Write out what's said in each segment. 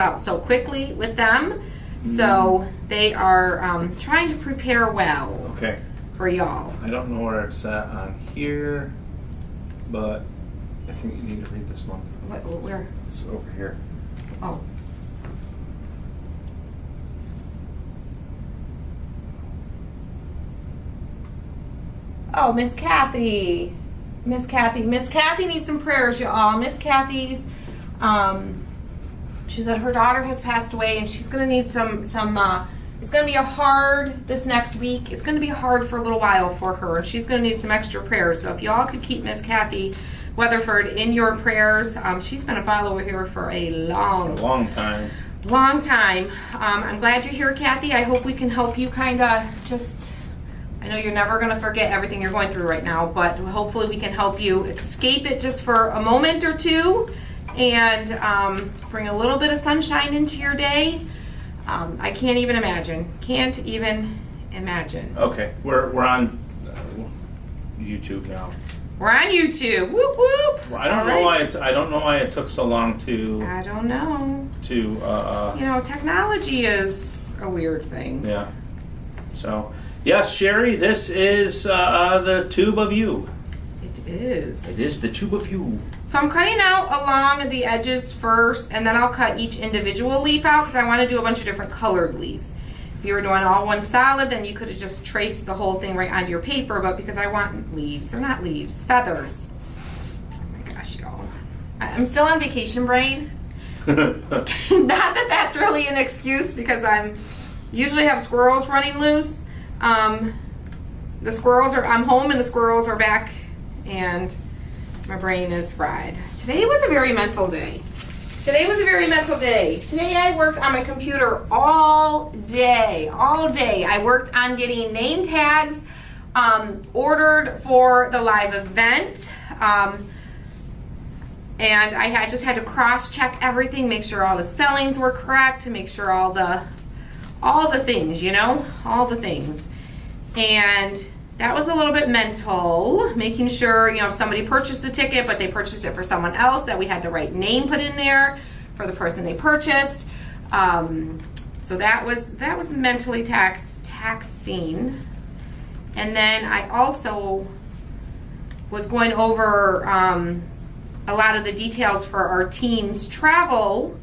out so quickly with them. So they are trying to prepare well for y'all. I don't know where it's at on here, but I think you need to read this one. Where? It's over here. Oh. Oh, Miss Kathy. Miss Kathy needs some prayers, y'all. Miss Kathy's, she said her daughter has passed away and she's going to need some it's going to be this next week. It's going to be hard for a little while for her, and she's going to need some extra prayers. So if y'all could keep Miss Kathy Weatherford in your prayers, she's going to follow here for a long time. I'm glad you're here, Kathy. I hope we can help you kind of I know you're never going to forget everything you're going through right now, but hopefully we can help you escape it just for a moment or two and bring a little bit of sunshine into your day. I can't even imagine. Okay, we're on YouTube now. We're on YouTube. Whoop whoop. Well, I don't know why it took so long to. I don't know. Technology is a weird thing. Yeah. So, yes, Sherry, this is the tube of you. It is. It is the tube of you. So I'm cutting out along the edges first, and then I'll cut each individual leaf out because I want to do a bunch of different colored leaves. If you were doing all one solid, then you could have just traced the whole thing right onto your paper, but because I want leaves, they're not leaves, feathers. Oh my gosh, y'all. I'm still on vacation brain. Not that that's really an excuse because I'm usually have squirrels running loose. I'm home and the squirrels are back and my brain is fried. Today was a very mental day. Today I worked on my computer all day. I worked on getting name tags ordered for the live event. And I just had to cross-check everything, make sure all the spellings were correct, to make sure all the things, all the things. And that was a little bit mental, making sure, if somebody purchased the ticket, but they purchased it for someone else, that we had the right name put in there for the person they purchased. So that was mentally taxing. And then I also was going over a lot of the details for our team's travel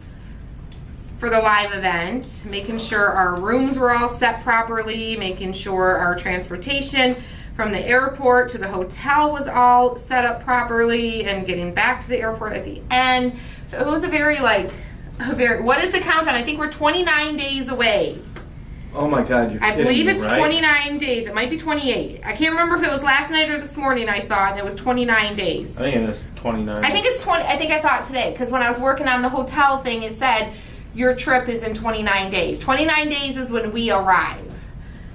for the live event, making sure our rooms were all set properly, making sure our transportation from the airport to the hotel was all set up properly, and getting back to the airport at the end. So it was a very, what is the countdown? I think we're 29 days away. Oh my God, you're kidding me, I believe it's right? 29 days. It might be 28. I can't remember if it was last night or this morning I saw it, and it was 29 days. I think it is 29. I think it's 20. I think I saw it today, because when I was working on the hotel thing, it said your trip is in 29 days. 29 days is when we arrive.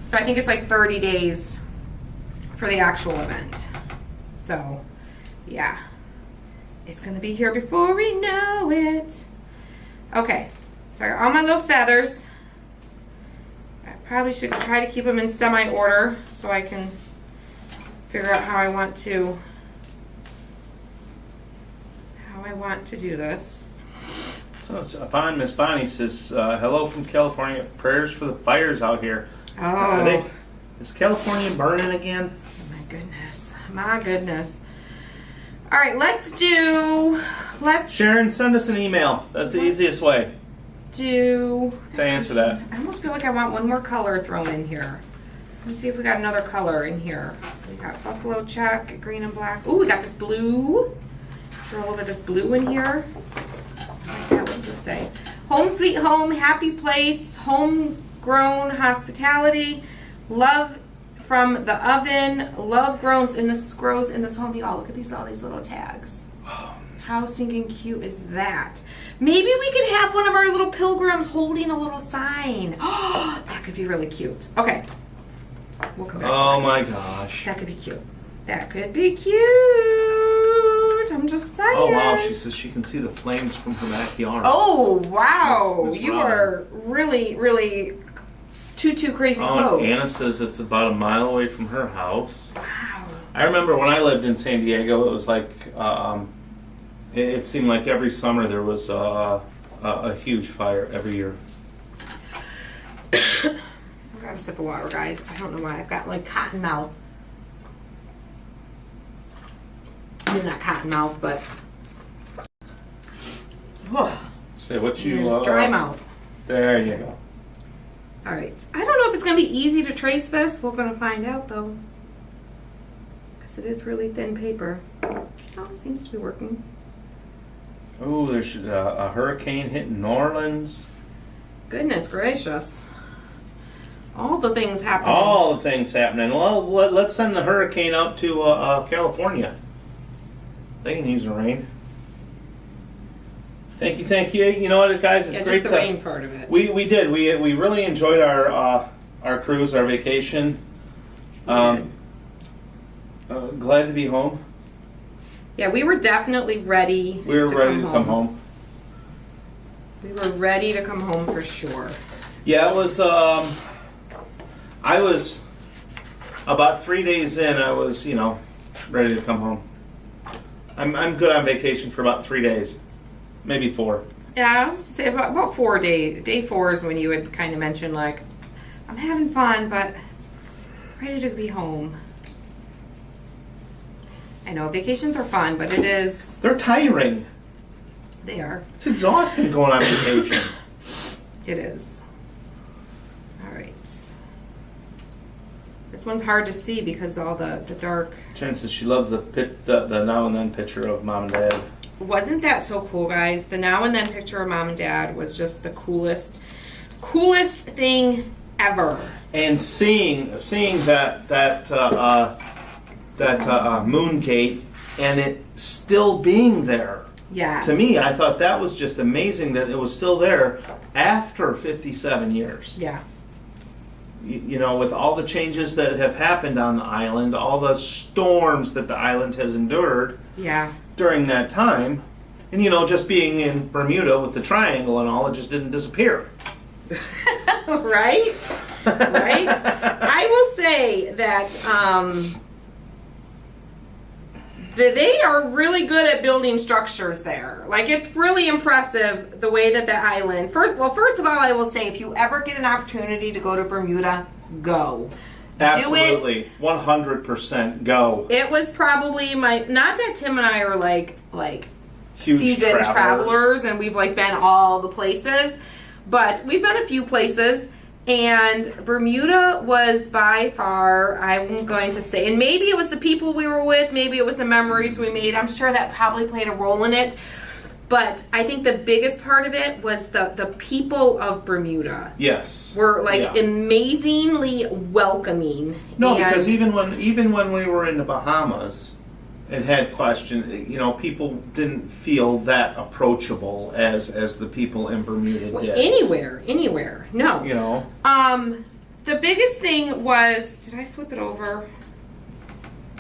So I think it's like 30 days for the actual event. So, yeah. It's going to be here before we know it. Okay. So I got all my little feathers. I probably should try to keep them in semi-order so I can figure out how I want to do this. So it's upon Miss Bonnie says, hello from California. Prayers for the fires out here. Oh. Is California burning again? My goodness. All right, let's Sharon, send us an email. That's the easiest way to answer that. I almost feel like I want one more color thrown in here. Let's see if we got another color in here. We got buffalo check, green and black. Ooh, we got this blue. Throw a little bit of this blue in here. What does this say? Home sweet home, happy place, homegrown hospitality, love from the oven, love grows in this home. Y'all, look at all these little tags. How stinking cute is that? Maybe we could have one of our little pilgrims holding a little sign. Oh, that could be really cute. Okay. We'll come back to that. My gosh. That could be cute. I'm just saying. Oh wow, she says she can see the flames from her backyard. Oh wow, Miss you Robin. are really too crazy close. Anna says it's about a mile away from her house. Wow. I remember when I lived in San Diego, it was like, it seemed like every summer there was a huge fire every year. I'll grab a sip of water, guys. I don't know why I've got like cotton mouth. I mean, not cotton mouth, but Say what you just dry mouth. There you go. All right. I don't know if it's going to be easy to trace this. We're going to find out, though. Because it is really thin paper. Oh, it seems to be working. Oh, there's a hurricane hitting New Orleans. Goodness gracious. All the things happening. All the things happening. Well, let's send the hurricane up to California. They can use the rain. Thank you. You know what, guys? It's great. Just the rain part of it. We did. We really enjoyed our cruise, our vacation. Glad to be home. Yeah, we were definitely ready. We were ready to come home. We were ready to come home for sure. Yeah, it was. I was about 3 days in. I was, ready to come home. I'm good on vacation for about 3 days, maybe 4. Yeah, I was say about 4 days. Day 4 is when you would kind of mention like, I'm having fun, but ready to be home. I know vacations are fun, but it is. They're tiring. They are. It's exhausting going on vacation. It is. All right. This one's hard to see because all the dark. Jen says she loves the now and then picture of mom and dad. Wasn't that so cool, guys? The now and then picture of mom and dad was just the coolest thing ever. And seeing that moon gate and it still being there. Yeah. To me, I thought that was just amazing that it was still there after 57 years. Yeah. With all the changes that have happened on the island, all the storms that the island has endured. Yeah. During that time, and just being in Bermuda with the triangle and all, it just didn't disappear. Right? I will say that they are really good at building structures there. Like, it's really impressive the way that the island. First of all, I will say if you ever get an opportunity to go to Bermuda, go. Absolutely. Do it. 100% go. It was probably not that Tim and I are like huge seasoned travelers and we've like been all the places, but we've been a few places, and Bermuda was by far, I'm going to say, and maybe it was the people we were with, maybe it was the memories we made. I'm sure that probably played a role in it. But I think the biggest part of it was the people of Bermuda. Yes. Were amazingly welcoming. No, because even when we were in the Bahamas and had questions, people didn't feel that approachable as the people in Bermuda did. Anywhere. No. The biggest thing was, did I flip it over?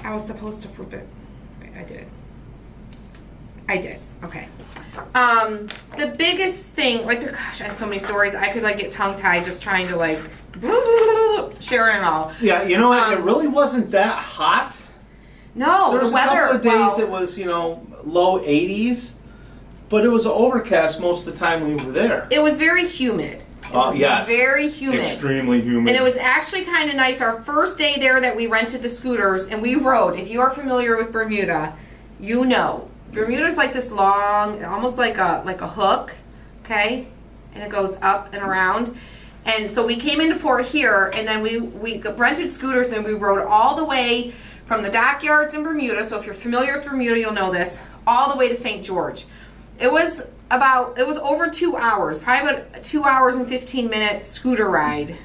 I was supposed to flip it. Wait, I did. Okay. The biggest thing, gosh, I have so many stories. I could get tongue-tied just trying to share it all. Yeah, it really wasn't that hot. No, there was the weather. A couple of days it was, low 80s, but it was overcast most of the time we were there. It was very humid. Yes. Very humid. Extremely humid. And it was actually kind of nice. Our first day there that we rented the scooters and we rode. If you are familiar with Bermuda, Bermuda's like this long, almost like a hook, okay? And it goes up and around. And so we came into port here, and then we rented scooters, and we rode all the way from the dockyards in Bermuda. So if you're familiar with Bermuda, you'll know this. All the way to St. George. It was over 2 hours, probably about a 2 hours and 15-minute scooter ride.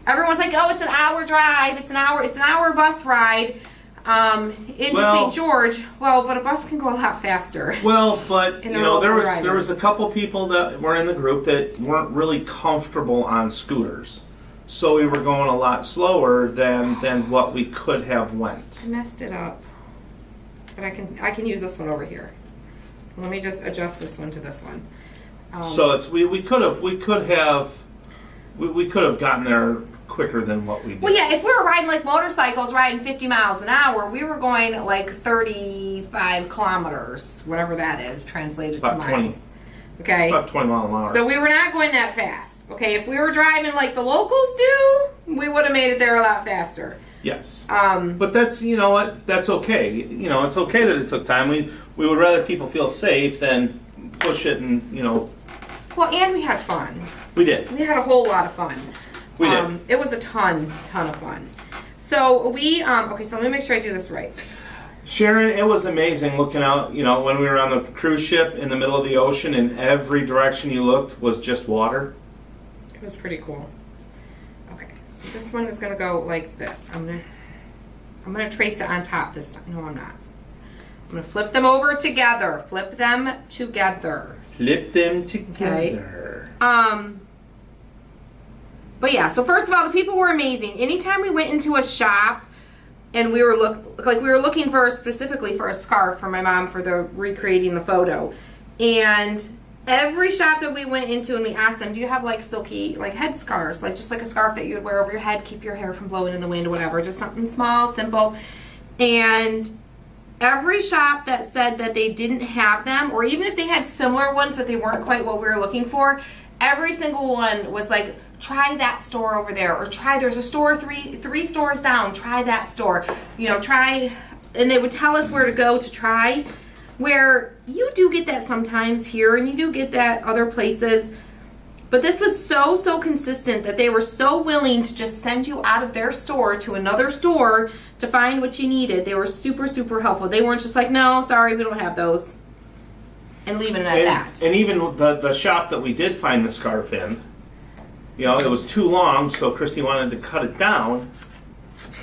Everyone's like, "Oh, it's an hour drive. It's an hour bus ride." Into St. George. Well, but a bus can go a lot faster. Well, but there was a couple people that were in the group that weren't really comfortable on scooters, so we were going a lot slower than what we could have went. I messed it up, but I can use this one over here. Let me just adjust this one to this one. So we could have gotten there quicker than what we did. Well, yeah, if we were riding motorcycles, riding 50 miles an hour, we were going 35 kilometers, whatever that is, translated about to miles. Okay? About 20 miles an hour. So we were not going that fast. Okay? If we were driving like the locals do, we would have made it there a lot faster. Yes. But that's, you know what, that's okay. You know, it's okay that it took time. We would rather people feel safe than push it and, you know. Well, and we had fun. We did. We had a whole lot of fun. We did. It was a ton of fun. So we, okay, so let me make sure I do this right. Sharon, it was amazing looking out, you know, when we were on the cruise ship in the middle of the ocean and every direction you looked was just water. It was pretty cool. Okay, so this one is gonna go like this. I'm gonna trace it on top this time. No, I'm not. I'm gonna flip them over together. Flip them together. Flip them together. Okay. But yeah, so first of all, the people were amazing. Anytime we went into a shop and we were looking for specifically for a scarf for my mom for the recreating the photo, and every shop that we went into and we asked them, do you have like silky like head scarves, like just like a scarf that you would wear over your head, keep your hair from blowing in the wind or whatever, just something small, simple. And every shop that said that they didn't have them, or even if they had similar ones but they weren't quite what we were looking for, every single one was like, try that store over there, or there's a store three stores down, try that store, you know, try, and they would tell us where to go to try, where you do get that sometimes here and you do get that other places, but this was so consistent that they were so willing to just send you out of their store to another store to find what you needed. They were super helpful. They weren't just like, no, sorry, we don't have those, and leaving it at that. And even the shop that we did find the scarf in, you know, it was too long, so Christy wanted to cut it down.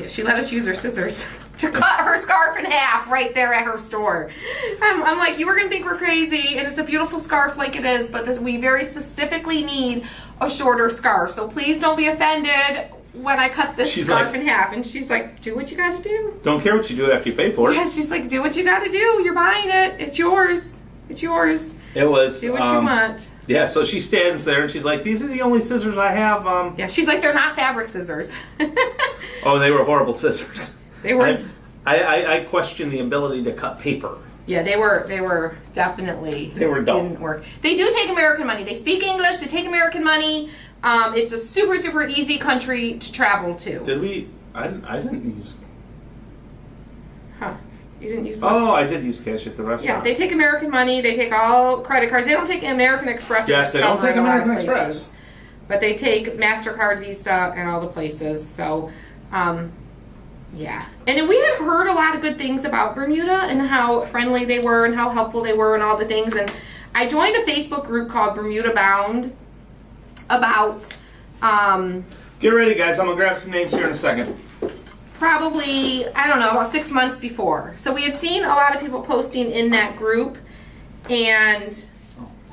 She let us use her scissors to cut her scarf in half right there at her store. I'm like, you were going to think we're crazy, and it's a beautiful scarf like it is, but we very specifically need a shorter scarf. So please don't be offended when I cut this scarf in half. And she's like, do what you got to do. Don't care what you do after you pay for it. Yeah, she's like, do what you got to do. You're buying it. It's yours. It's yours. It was. Do what you want. Yeah, so she stands there and she's like, these are the only scissors I have. Yeah, she's like, they're not fabric scissors. Oh, they were horrible scissors. They were. I question the ability to cut paper. Yeah, they were definitely. They were dumb. Didn't work. They do take American money. They speak English. They take American money. It's a super easy country to travel to. Did we? I didn't use. Huh. You didn't use. Oh, I did use cash at the restaurant. Yeah, they take American money. They take all credit cards. They don't take American Express. Yes, they don't take American Express. But they take MasterCard, Visa, and all the places. So, yeah. And we had heard a lot of good things about Bermuda and how friendly they were and how helpful they were and all the things. And I joined a Facebook group called Bermuda Bound about... Get ready, guys. I'm going to grab some names here in a second. Probably, I don't know, about 6 months before. So we had seen a lot of people posting in that group and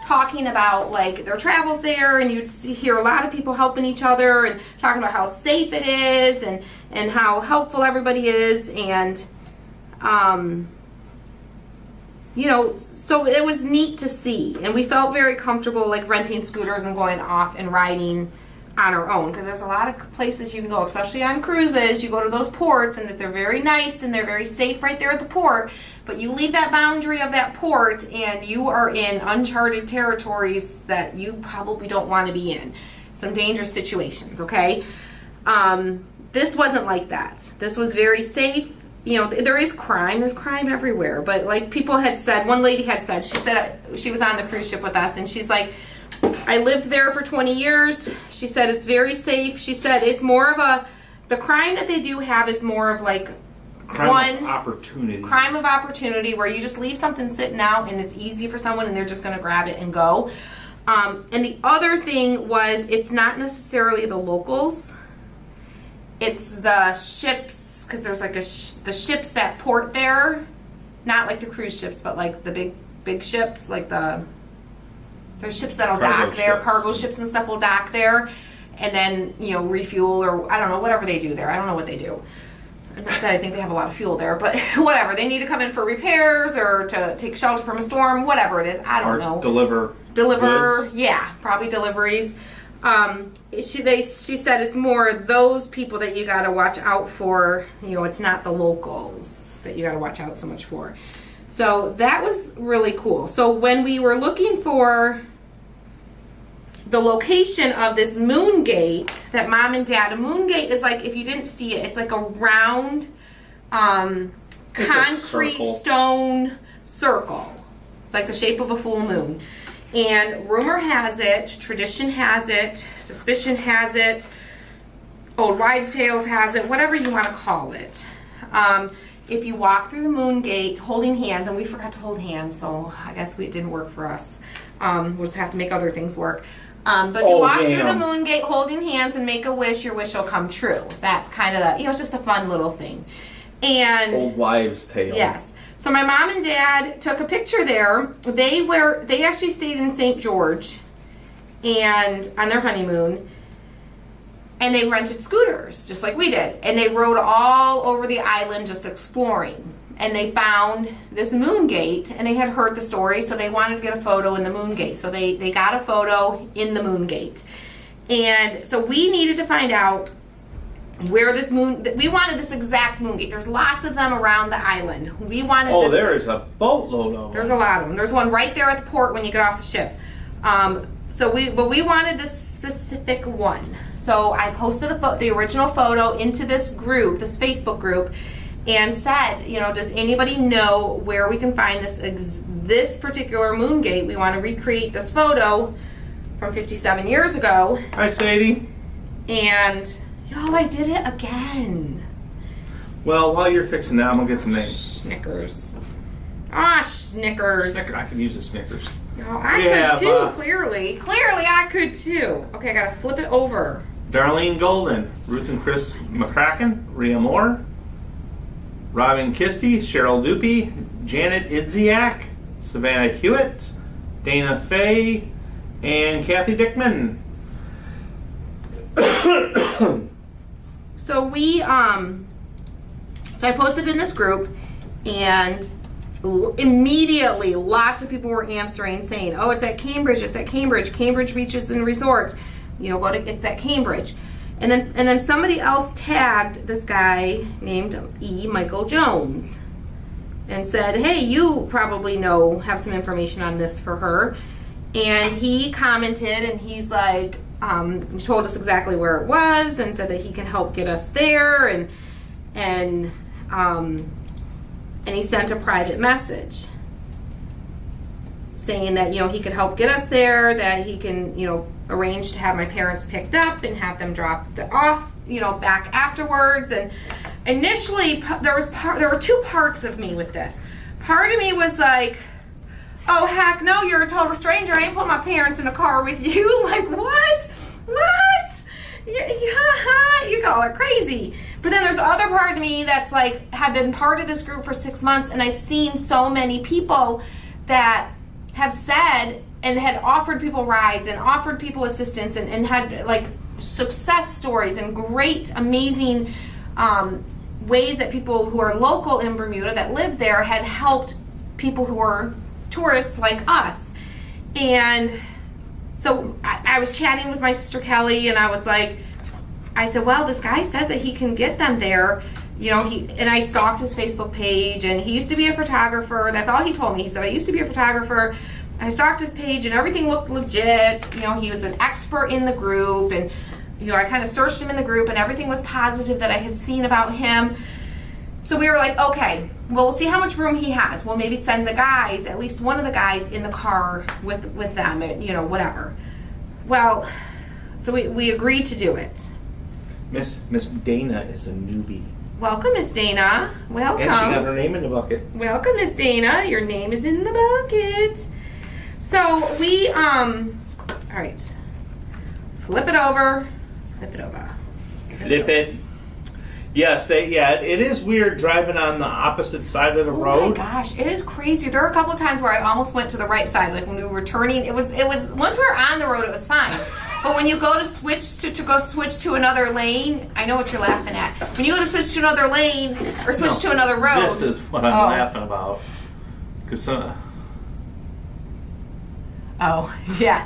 talking about like their travels there, and you'd hear a lot of people helping each other and talking about how safe it is and how helpful everybody is, and you know, so it was neat to see, and we felt very comfortable like renting scooters and going off and riding on our own, because there's a lot of places you can go, especially on cruises. You go to those ports and that they're very nice and they're very safe right there at the port, but you leave that boundary of that port and you are in uncharted territories that you probably don't want to be in. Some dangerous situations, okay? This wasn't like that. This was very safe. You know, there is crime. There's crime everywhere, but like people had said, one lady had said, she said she was on the cruise ship with us, and she's like, I lived there for 20 years. She said it's very safe. She said it's more of the crime that they do have is more of like crime of opportunity where you just leave something sitting out and it's easy for someone and they're just going to grab it and go. And the other thing was, it's not necessarily the locals. It's the ships, because there's like the ships that port there, not like the cruise ships, but like the big ships, like there's ships that'll dock there, cargo ships and stuff will dock there, and then, you know, refuel, or I don't know, whatever they do there. I don't know what they do. Not that I think they have a lot of fuel there, but whatever. They need to come in for repairs or to take shelter from a storm, whatever it is. I don't know. Deliver goods. Yeah, probably deliveries. She said it's more those people that you got to watch out for. You know, it's not the locals that you got to watch out so much for. So that was really cool. So when we were looking for the location of this moon gate that Mom and Dad, a moon gate is like, if you didn't see it, it's like a round concrete stone circle. It's like the shape of a full moon. And rumor has it, tradition has it, suspicion has it, old wives' tales has it, whatever you want to call it. If you walk through the moon gate holding hands, and we forgot to hold hands, so I guess it didn't work for us. We'll just have to make other things work. But if you walk through the moon gate holding hands and make a wish, your wish will come true. That's kind of it's just a fun little thing. And old wives' tale. Yes. So my mom and dad took a picture there. They actually stayed in St. George and on their honeymoon. And they rented scooters, just like we did. And they rode all over the island just exploring. And they found this moon gate, and they had heard the story, so they wanted to get a photo in the moon gate. So they got a photo in the moon gate. And so we needed to find out where this moon, we wanted this exact moon gate. There's lots of them around the island. We wanted this. Oh, there is a boatload of them. There's a lot of them. There's one right there at the port when you get off the ship. But we wanted this specific one. So I posted the original photo into this group, this Facebook group, and said, does anybody know where we can find this particular moon gate? We want to recreate this photo from 57 years ago. Hi, Sadie. And, I did it again. Well, while you're fixing that, I'm going to get some names. Snickers. Snickers. I could use a Snickers. I could too, clearly. Clearly, I could too. Okay, I got to flip it over. Darlene Golden, Ruth and Chris McCracken, Rhea Moore, Robin Kisty, Cheryl Dupie, Janet Idziak, Savannah Hewitt, Dana Fay, and Kathy Dickman. So I posted in this group, and immediately lots of people were answering saying, oh, it's at Cambridge, Cambridge Beaches and Resorts, it's at Cambridge. And then somebody else tagged this guy named E. Michael Jones and said, hey, you probably have some information on this for her. And he commented, and he's like, he told us exactly where it was and said that he can help get us there, and he sent a private message saying that he could help get us there, that he can arrange to have my parents picked up and have them dropped off back afterwards. And initially there were two parts of me with this. Part of me was like, oh heck no, you're a total stranger, I ain't putting my parents in a car with you. Like, what you call it crazy. But then there's other part of me that's like, have been part of this group for 6 months, and I've seen so many people that have said and had offered people rides and offered people assistance and had like success stories and great, amazing ways that people who are local in Bermuda that live there had helped people who are tourists like us. And so I was chatting with my sister Kelly, and I said, well, this guy says that he can get them there. And I stalked his Facebook page, and he used to be a photographer. That's all he told me. He said, I used to be a photographer. I stalked his page, and everything looked legit. He was an expert in the group, and I kind of searched him in the group, and everything was positive that I had seen about him. So we were like, okay, well, we'll see how much room he has. We'll maybe send the guys, at least one of the guys, in the car with them, whatever. Well, so we agreed to do it. Miss Dana is a newbie. Welcome, Miss Dana. Welcome. And she got her name in the bucket. Welcome, Miss Dana. Your name is in the bucket. So we, all right. Flip it over. Flip it. Yes, it is weird driving on the opposite side of the road. Oh my gosh, it is crazy. There are a couple times where I almost went to the right side, like when we were turning. It was once we were on the road, it was fine. But when you go to switch to another lane, I know what you're laughing at. When you go to switch to another lane or switch to another road. This is what I'm laughing about. Because oh, yeah.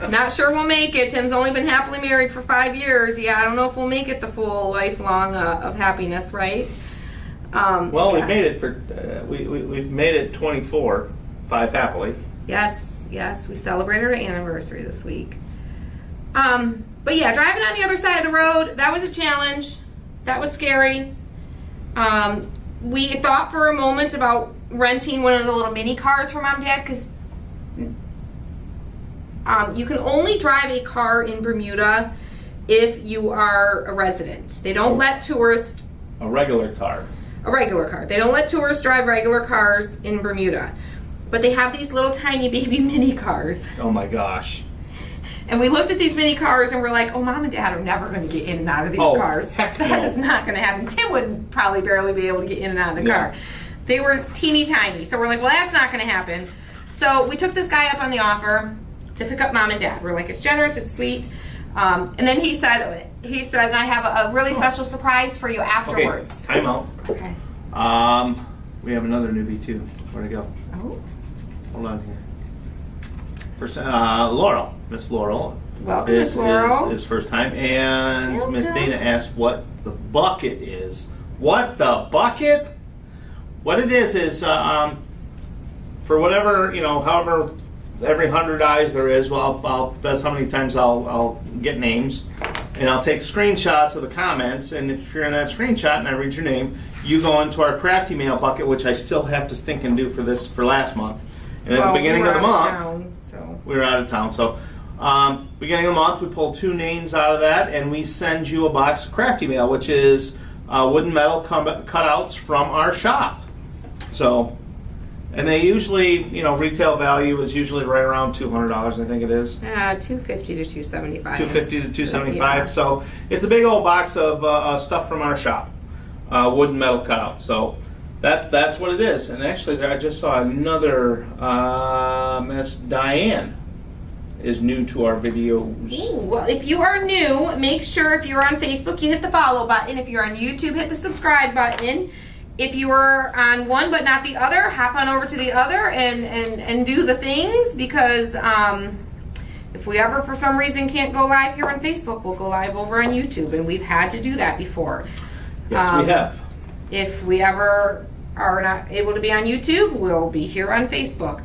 Not sure we'll make it. Tim's only been happily married for 5 years. Yeah, I don't know if we'll make it the full lifelong of happiness, right? Well, we made it for we've made it 24, 5 happily. Yes. Yes, we celebrated our anniversary this week. But yeah, driving on the other side of the road, that was a challenge. That was scary. We thought for a moment about renting one of the little mini cars for Mom and Dad, because you can only drive a car in Bermuda if you are a resident. They don't let tourists... A regular car. A regular car. They don't let tourists drive regular cars in Bermuda. But they have these little tiny baby mini cars. Oh my gosh. And we looked at these mini cars and we're like, oh, Mom and Dad are never going to get in and out of these cars. Heck no. That is not going to happen. Tim would probably barely be able to get in and out of the car. They were teeny tiny. So we're like, well, that's not going to happen. So we took this guy up on the offer to pick up Mom and Dad. We're like, it's generous, it's sweet. And then he said, and I have a really special surprise for you afterwards. Okay, time out. Okay. We have another newbie too. Where'd it go? Oh. Hold on here. First, Laurel. Miss Laurel. Welcome, Miss Laurel. Is first time. And Welcome. Miss Dana asked what the bucket is. What the bucket? What it is for whatever, however, every 100 eyes there is, well, that's how many times I'll get names. And I'll take screenshots of the comments, and if you're in that screenshot and I read your name, you go into our craft email bucket, which I still have to stink and do for last month. And at the beginning of the month, we were out of town. So, beginning of the month, we pull 2 names out of that, and we send you a box of craft email, which is wooden metal cutouts from our shop. So, and they usually, retail value is usually right around $200, I think it is. $250 to $275. $250 to $275. Yeah. So it's a big old box of stuff from our shop, wooden metal cutouts. So that's what it is. And actually, I just saw another Miss Diane is new to our videos. Ooh, well, if you are new, make sure if you're on Facebook, you hit the follow button. If you're on YouTube, hit the subscribe button. If you are on one but not the other, hop on over to the other and do the things, because if we ever for some reason can't go live here on Facebook, we'll go live over on YouTube, and we've had to do that before. Yes, we have. If we ever are not able to be on YouTube, we'll be here on Facebook.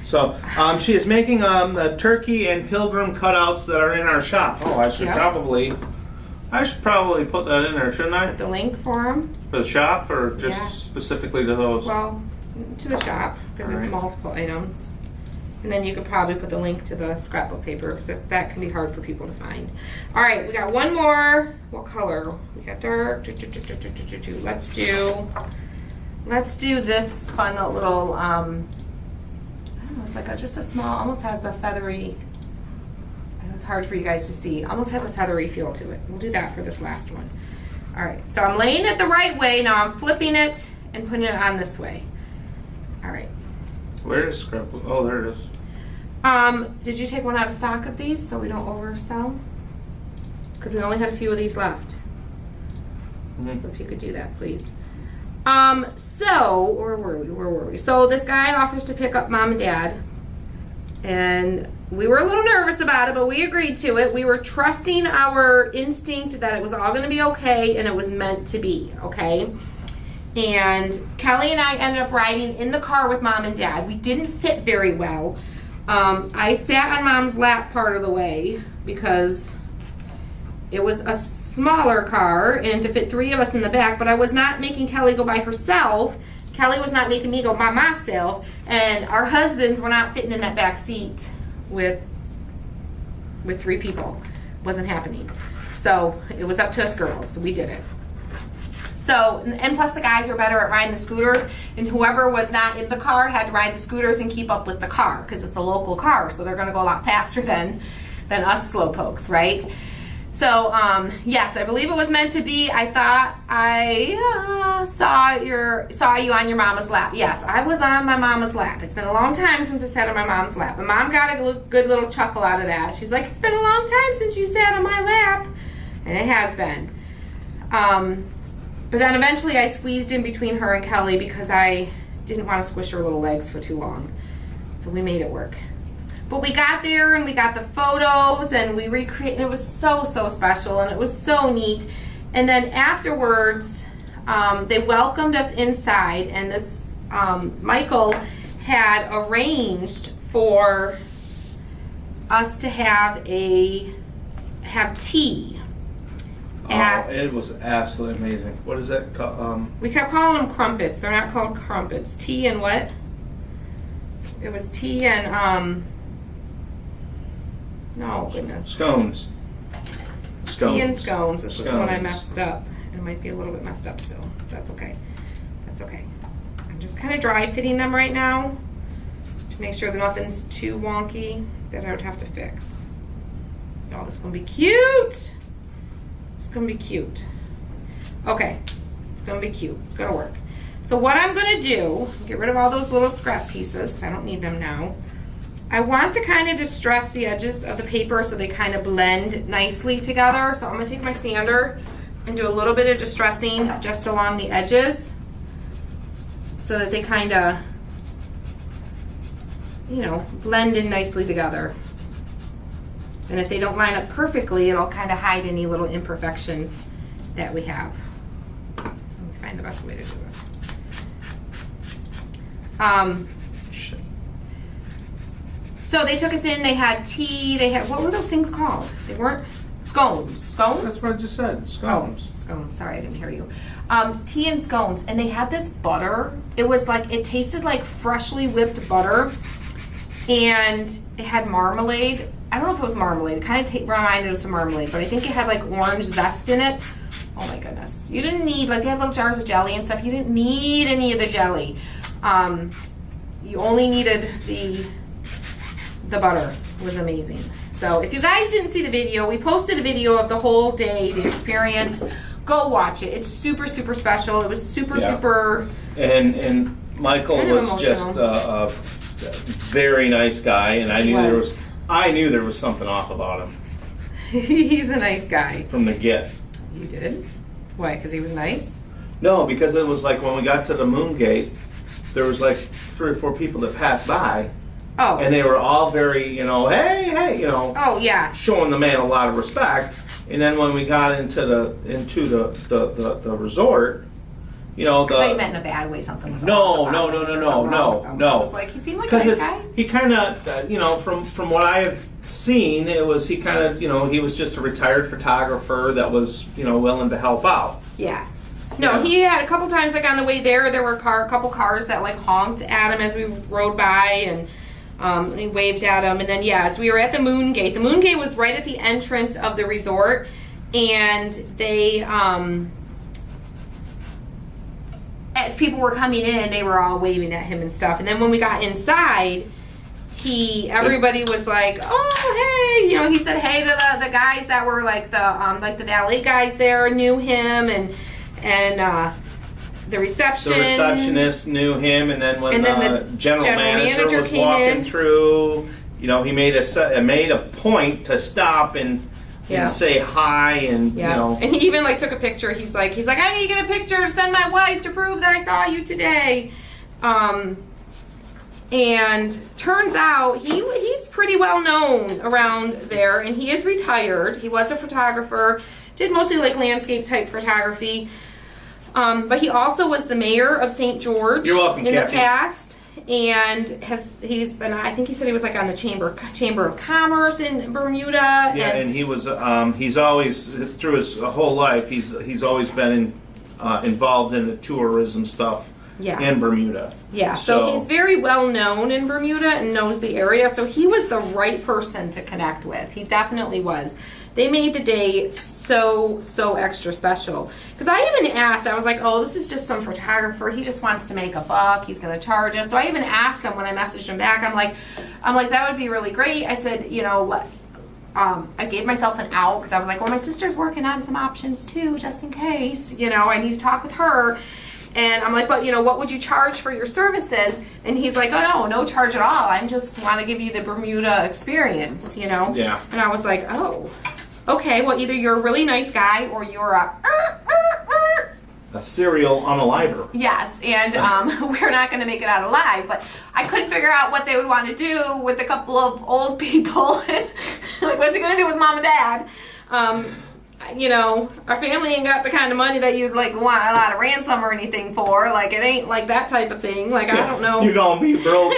So she is making the turkey and Pilgrim cutouts that are in our shop. Oh, I should probably put that in there, shouldn't I? The link for them. For the shop, or just specifically to those? Well, to the shop, because it's multiple items. And then you could probably put the link to the scrapbook paper, because that can be hard for people to find. All right, we got one more. What color? We got dark. Let's do this fun little, I don't know, it's like just a small, almost has the feathery, it's hard for you guys to see, almost has a feathery feel to it. We'll do that for this last one. All right, so I'm laying it the right way. Now I'm flipping it and putting it on this way. All right. Where is scrapbook? Oh, there it is. Did you take one out of stock of these so we don't oversell? Because we only had a few of these left. So if you could do that, please. So, where were we? So this guy offers to pick up Mom and Dad. And we were a little nervous about it, but we agreed to it. We were trusting our instinct that it was all going to be okay, and it was meant to be, okay? And Kelly and I ended up riding in the car with Mom and Dad. We didn't fit very well. I sat on Mom's lap part of the way because it was a smaller car and to fit 3 of us in the back, but I was not making Kelly go by herself. Kelly was not making me go by myself, and our husbands were not fitting in that back seat with 3 people. Wasn't happening. So it was up to us girls, so we did it. So, and plus the guys are better at riding the scooters, and whoever was not in the car had to ride the scooters and keep up with the car, because it's a local car, so they're going to go a lot faster than us slowpokes, right? So, yes, I believe it was meant to be. I thought I saw you on your mama's lap. Yes, I was on my mama's lap. It's been a long time since I sat on my mom's lap. And Mom got a good little chuckle out of that. She's like, it's been a long time since you sat on my lap. And it has been. But then eventually I squeezed in between her and Kelly because I didn't want to squish her little legs for too long. So we made it work. But we got there and we got the photos and we recreated. It was so special and it was so neat. And then afterwards, they welcomed us inside, and this Michael had arranged for us to have tea. It was absolutely amazing. What is that called? We kept calling them crumpets. They're not called crumpets. Tea and what? It was tea and no goodness. Scones. Tea and scones. This is what I Scones. messed up. It might be a little bit messed up still. That's okay. That's okay. I'm just kind of dry fitting them right now to make sure that nothing's too wonky that I would have to fix. Y'all, this is gonna be cute. It's gonna be cute. Okay, it's gonna be cute. It's gonna work. So what I'm gonna do, get rid of all those little scrap pieces because I don't need them now. I want to kind of distress the edges of the paper so they kind of blend nicely together. So I'm gonna take my sander and do a little bit of distressing just along the edges so that they kind of, you know, blend in nicely together. And if they don't line up perfectly, it'll kind of hide any little imperfections that we have. Let me find the best way to do this. So they took us in, they had tea, they had, what were those things called? They weren't, scones. Scones? That's what I just said. Scones. Oh, scones. Sorry, I didn't hear you. Tea and scones. And they had this butter. It was like, it tasted like freshly whipped butter. And it had marmalade. I don't know if it was marmalade. It kind of reminded us of marmalade, but I think it had like orange zest in it. Oh my goodness. You didn't need, like they had little jars of jelly and stuff. You didn't need any of the jelly. You only needed the butter. It was amazing. So if you guys didn't see the video, we posted a video of the whole day, the experience. Go watch it. It's super, super special. It was super, super. And Michael kind of was just a very nice guy, and I knew there was something off about him He's a nice guy. from the get. You did? Why? Because he was nice? No, because it was like when we got to the moon gate, there was like 3 or 4 people that passed by, Oh. and they were all very, hey, Oh yeah. showing the man a lot of respect. And then when we got into the resort, I thought you meant in a bad way. Something was No. I was like, he seemed like a because nice guy. he kind of, from what I have seen, it was he kind of, he was just a retired photographer that was, willing to help out. Yeah. No, Yeah. he had a couple times, like on the way there were a couple cars that like honked at him as we rode by, and he waved at him. And then, as we were at the moon gate. The moon gate was right at the entrance of the resort, and they, as people were coming in, they were all waving at him and stuff. And then when we got inside, everybody was like, "Oh, hey!" He said, "Hey" to the guys that were like the valet guys there knew him, and the receptionist knew him, and then when the general manager was came walking in through, he made a point to stop and say hi, and and he even like took a picture. He's like, "I need to get a picture to send my wife to prove that I saw you today." And turns out he's pretty well known around there, and he is retired. He was a photographer, did mostly like landscape type photography. But he also was the mayor of St. George You're welcome, in Kathy. the past, and he's been, I think he said he was like on the Chamber of Commerce in Bermuda. Yeah, and he was. He's always, through his whole life, he's always been involved in the tourism stuff in Bermuda. Yeah, so he's very well known in Bermuda and knows the area. So he was the right person to connect with. He definitely was. They made the day so extra special. Because I even asked, I was like, "Oh, this is just some photographer. He just wants to make a buck. He's going to charge us." So I even asked him when I messaged him back. I'm like, "That would be really great." I said, I gave myself an out because I was like, "Well, my sister's working on some options too, just in case. I need to talk with her." And I'm like, "But what would you charge for your services?" And he's like, "Oh, no charge at all. I just want to give you the Bermuda experience, Yeah. And I was like, "Oh, okay. Well, either you're a really nice guy or you're A serial unaliver. Yes, and we're not going to make it out alive." But I couldn't figure out what they would want to do with a couple of old people. Like, what's it going to do with mom and dad? Our family ain't got the kind of money that you'd like want a lot of ransom or anything for. Like, it ain't like that type of thing. Like, I don't know. You're gonna be broke.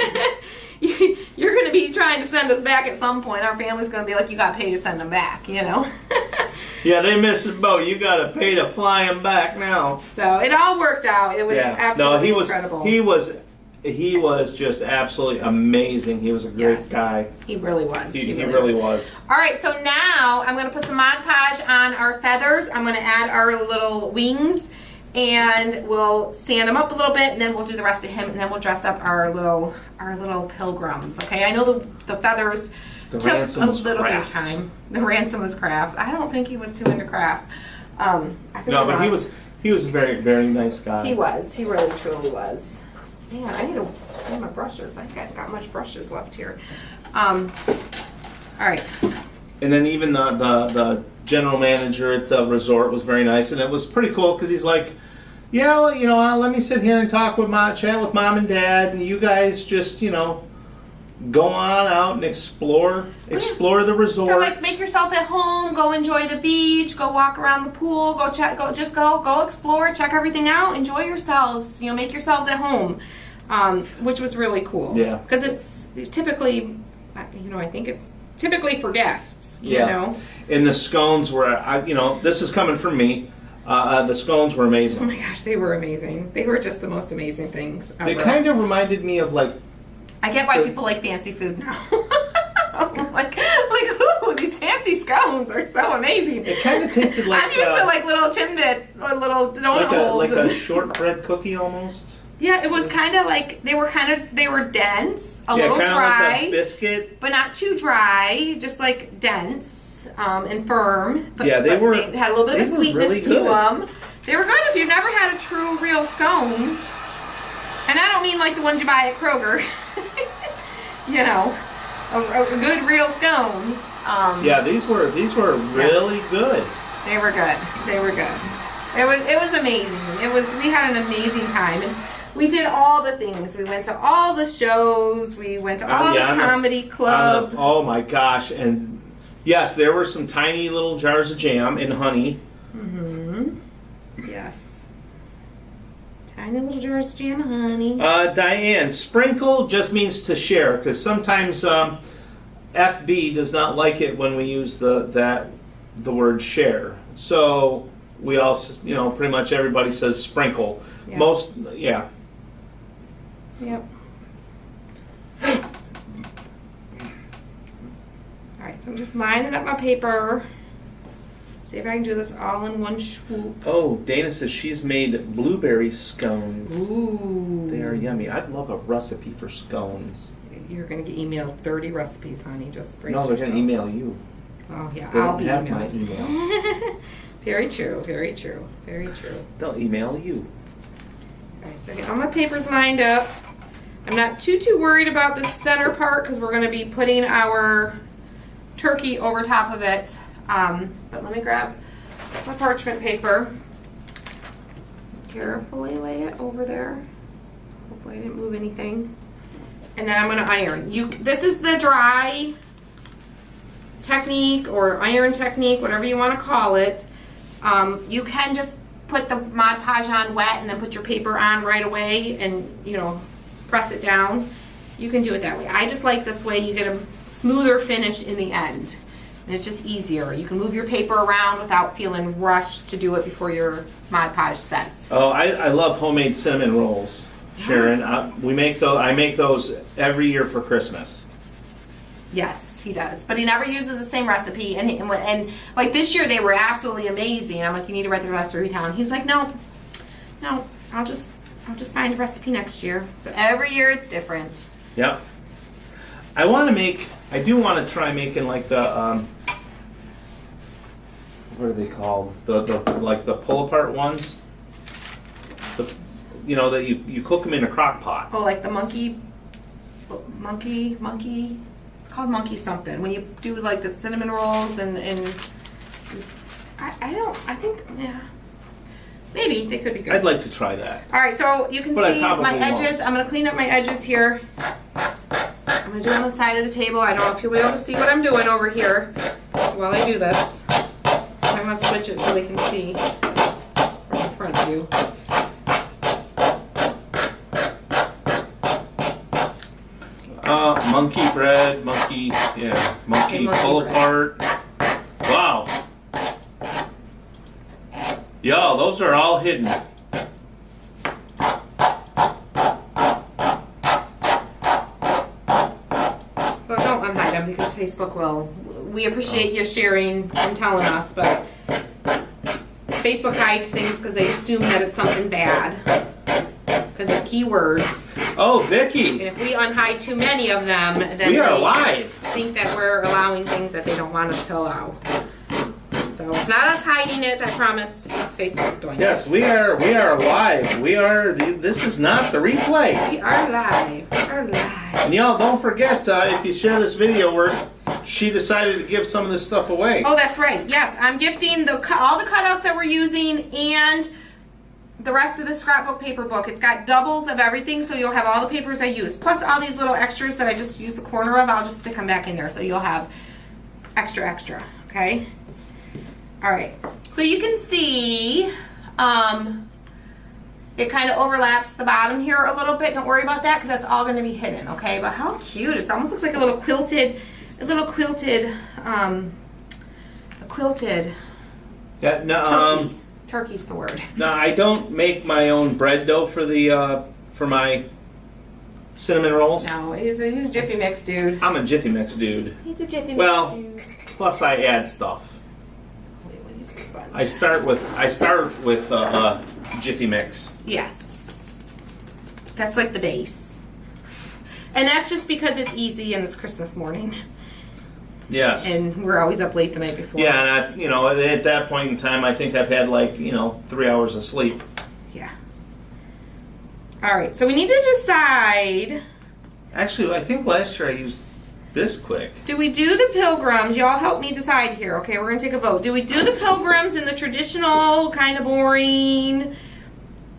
you're going to be trying to send us back at some point. Our family's going to be like, you got to pay to send them back, you know. Yeah, they missed the boat. You got to pay to fly them back now. So it all worked out. It was absolutely incredible. He was just absolutely amazing. He was a great guy. He really was. He really was. All right, so now I'm going to put some Mod Podge on our feathers. I'm going to add our little wings, and we'll sand them up a little bit, and then we'll do the rest of him, and then we'll dress up our little pilgrims. Okay, I know the feathers took a little bit of time. The ransom was crafts. I don't think he was too into crafts. No, but he was a very, very nice guy. He was. He really, truly was. Man, I need my brushes. I haven't got much brushes left here. All right. And then even the general manager at the resort was very nice, and it was pretty cool because he's like, yeah, well, you know, let me sit here and chat with mom and dad, and you guys just, you know, go on out and explore the resort. So like, make yourself at home. Go enjoy the beach. Go walk around the pool. Go explore. Check everything out. Enjoy yourselves. You know, make yourselves at home, which was really cool. Yeah. Because it's typically, you know, I think it's typically for guests. You know. And the scones were, you know, this is coming from me. The scones were amazing. Oh my gosh, they were amazing. They were just the most amazing things ever. They kind of reminded me of like. I get why people like fancy food now. like, ooh, these fancy scones are so amazing. It kind of tasted like. I'm used to like little Timbit or little donut holes. Like a shortbread cookie almost. Yeah, it was kind of like they were dense, a little dry, like a biscuit, but not too dry, just like dense and firm. But, yeah, they had a little bit of a sweetness really to them. They were good if you've never had a true, real scone. And I don't mean like the ones you buy at Kroger. You know, a good real scone. Yeah, these were really good. They were good. They were good. It was amazing. We had an amazing time, and we did all the things. We went to all the shows. We went to all the comedy clubs. Oh my gosh! And yes, there were some tiny little jars of jam and honey. Mm-hmm. Yes. Tiny little jars of jam and honey. Diane, sprinkle just means to share, because sometimes FB does not like it when we use the word share. So we also, you know, pretty much everybody says sprinkle. Yeah. Yep. All right, so I'm just lining up my paper. See if I can do this all in one swoop. Oh, Dana says she's made blueberry scones. Ooh. They are yummy. I'd love a recipe for scones. You're going to get emailed 30 recipes, honey. Just brace yourself. No, they're going to email you. Oh, yeah. I'll be emailed. My email. Very true. Very true. Very true. They'll email you. Okay, so I get all my papers lined up. I'm not too worried about the center part because we're going to be putting our turkey over top of it. But let me grab my parchment paper. Carefully lay it over there. Hopefully I didn't move anything. And then I'm going to iron. This is the dry technique or iron technique, whatever you want to call it. You can just put the Mod Podge on wet and then put your paper on right away and, you know, press it down. You can do it that way. I just like this way. You get a smoother finish in the end. And it's just easier. You can move your paper around without feeling rushed to do it before your Mod Podge sets. Oh, I love homemade cinnamon rolls, Sharon. I make those every year for Christmas. Yes, he does. But he never uses the same recipe. And like this year, they were absolutely amazing. I'm like, you need to write the recipe down. He was like, no, I'll just find a recipe next year. So every year it's different. Yep. I do want to try making like the what are they called? The like the pull apart ones. You know that you cook them in a crock pot. Oh, like the monkey. It's called monkey something. When you do like the cinnamon rolls and I think maybe they could be good. I'd like to try that. All right, so you can see my edges. I'm going to clean up my edges here. I'm going to do it on the side of the table. I don't know if you'll be able to see what I'm doing over here while I do this. I'm going to switch it so they can see from the front view. Monkey bread, monkey monkey pull bread. apart. Wow. Yo, those are all hidden. But don't unhide them because Facebook will. We appreciate you sharing and telling us, but Facebook hides things because they assume that it's something bad because of keywords. Oh, Vicky. And if we unhide too many of them, then We are they live. think that we're allowing things that they don't want us to allow. So it's not us hiding it, I promise. It's Facebook doing Yes, we are live. This is not the replay. it. We are live. We are live. And y'all, don't forget, if you share this video where she decided to give some of this stuff away. Oh, that's right. Yes, I'm gifting all the cutouts that we're using and the rest of the scrapbook paper book. It's got doubles of everything, so you'll have all the papers I use. Plus all these little extras that I just used the corner of, I'll just stick them back in there. So you'll have extra, okay? All right, so you can see it kind of overlaps the bottom here a little bit. Don't worry about that because that's all going to be hidden, okay? But how cute. It almost looks like a little quilted. Yeah, no, Turkey. Turkey's the word. no, I don't make my own bread dough for the for my cinnamon rolls. No, he's a Jiffy Mix dude. I'm a Jiffy Mix dude. He's a Jiffy Well, Mix dude. Plus I add stuff. Wait, we'll use the sponge. I start with Jiffy Mix. Yes. That's like the base. And that's just because it's easy and it's Christmas morning. Yes. And we're always up late the night before. Yeah, and at that point in time, I think I've had 3 hours of sleep. Yeah. All right, so we need to decide. Actually, I think last year I used this quick. Do we do the Pilgrims? Y'all help me decide here. Okay, we're going to take a vote. Do we do the Pilgrims in the traditional, kind of boring,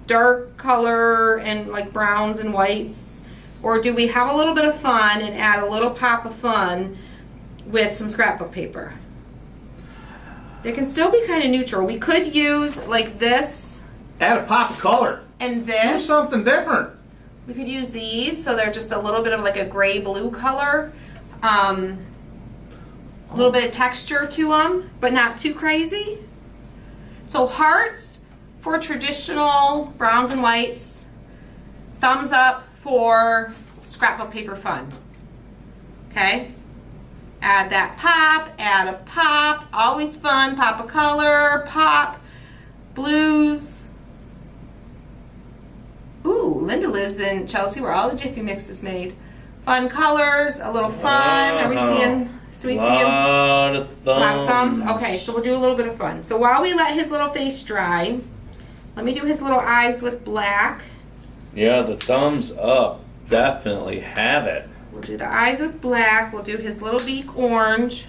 dark color and like browns and whites? Or do we have a little bit of fun and add a little pop of fun with some scrapbook paper? They can still be kind of neutral. We could use like this Add a pop of color. and Do this. something different. We could use these so they're just a little bit of like a gray blue color. A little bit of texture to them, but not too crazy. So hearts for traditional browns and whites. Thumbs up for scrapbook paper fun. Okay? Add that pop, add a pop, always fun, pop of color, pop, blues. Ooh, Linda lives in Chelsea where all the Jiffy Mix is made. Fun colors, a little fun. Are we seeing? So we see him? Lot of thumbs. Okay, so we'll do a little bit of fun. So while we let his little face dry, let me do his little eyes with black. Yeah, the thumbs up. Definitely have it. We'll do the eyes with black. We'll do his little beak orange,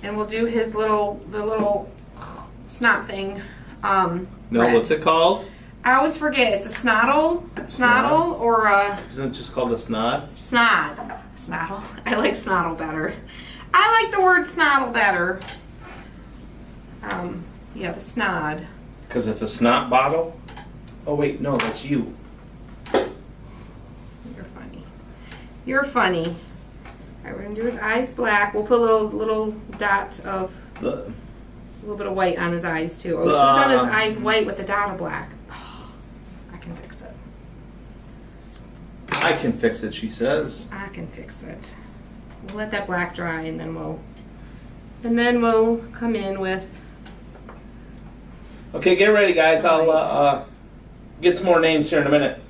and we'll do his the little snot thing. No, red. what's it called? I always forget. It's a snottle, or a Isn't it just called a snod? snottle. I like snottle better. I like the word snottle better. Yeah, the snod. Because it's a snot bottle? Oh, wait, no, that's you. You're funny. You're funny. All right, we're gonna do his eyes black. We'll put a little dot of The, a little bit of white on his eyes too. Oh, we should have done his eyes white with a dot of black. I can fix it. I can fix it, she says. I can fix it. We'll let that black dry, and then we'll come in with. Okay, get ready, guys. I'll get some more names here in a minute.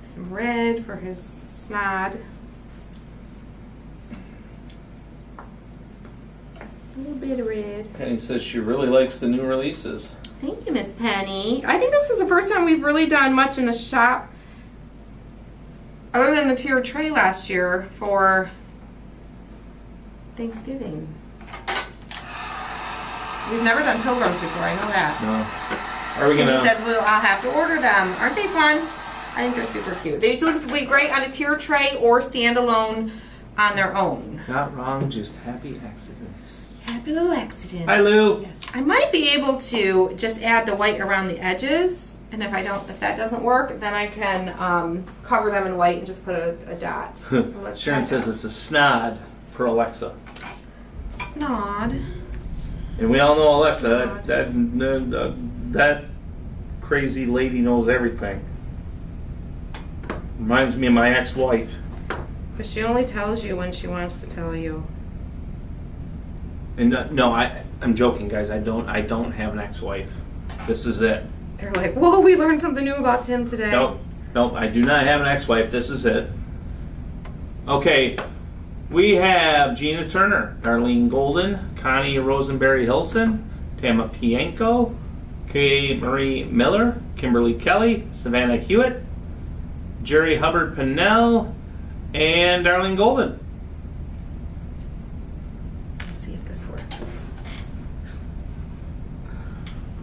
Some red for his snod. A little bit of red. Penny says she really likes the new releases. Thank you, Miss Penny. I think this is the first time we've really done much in the shop, other than the tiered tray last year for Thanksgiving. We've never done Pilgrims before, I know that. No. Are we Cindy gonna? says, well, I'll have to order them. Aren't they fun? I think they're super cute. They would be great on a tiered tray or standalone on their own. Not wrong, just happy accidents. Happy little accidents. Hi, Lou. Yes. I might be able to just add the white around the edges And if that doesn't work, then I can cover them in white and just put a dot. So let's Sharon try says that. it's a snod per Alexa. Snod. And we all know Alexa, that crazy lady knows everything. Reminds me of my ex-wife. But she only tells you when she wants to tell you. And no, I'm joking, guys. I don't have an ex-wife. This is it. They're like, whoa, we learned something new about Tim today. Nope, I do not have an ex-wife. This is it. Okay, we have Gina Turner, Darlene Golden, Connie Rosenberry Hilson, Tama Pienko, Kay Marie Miller, Kimberly Kelly, Savannah Hewitt, Jerry Hubbard Pinnell, and Darlene Golden. Let's see if this works.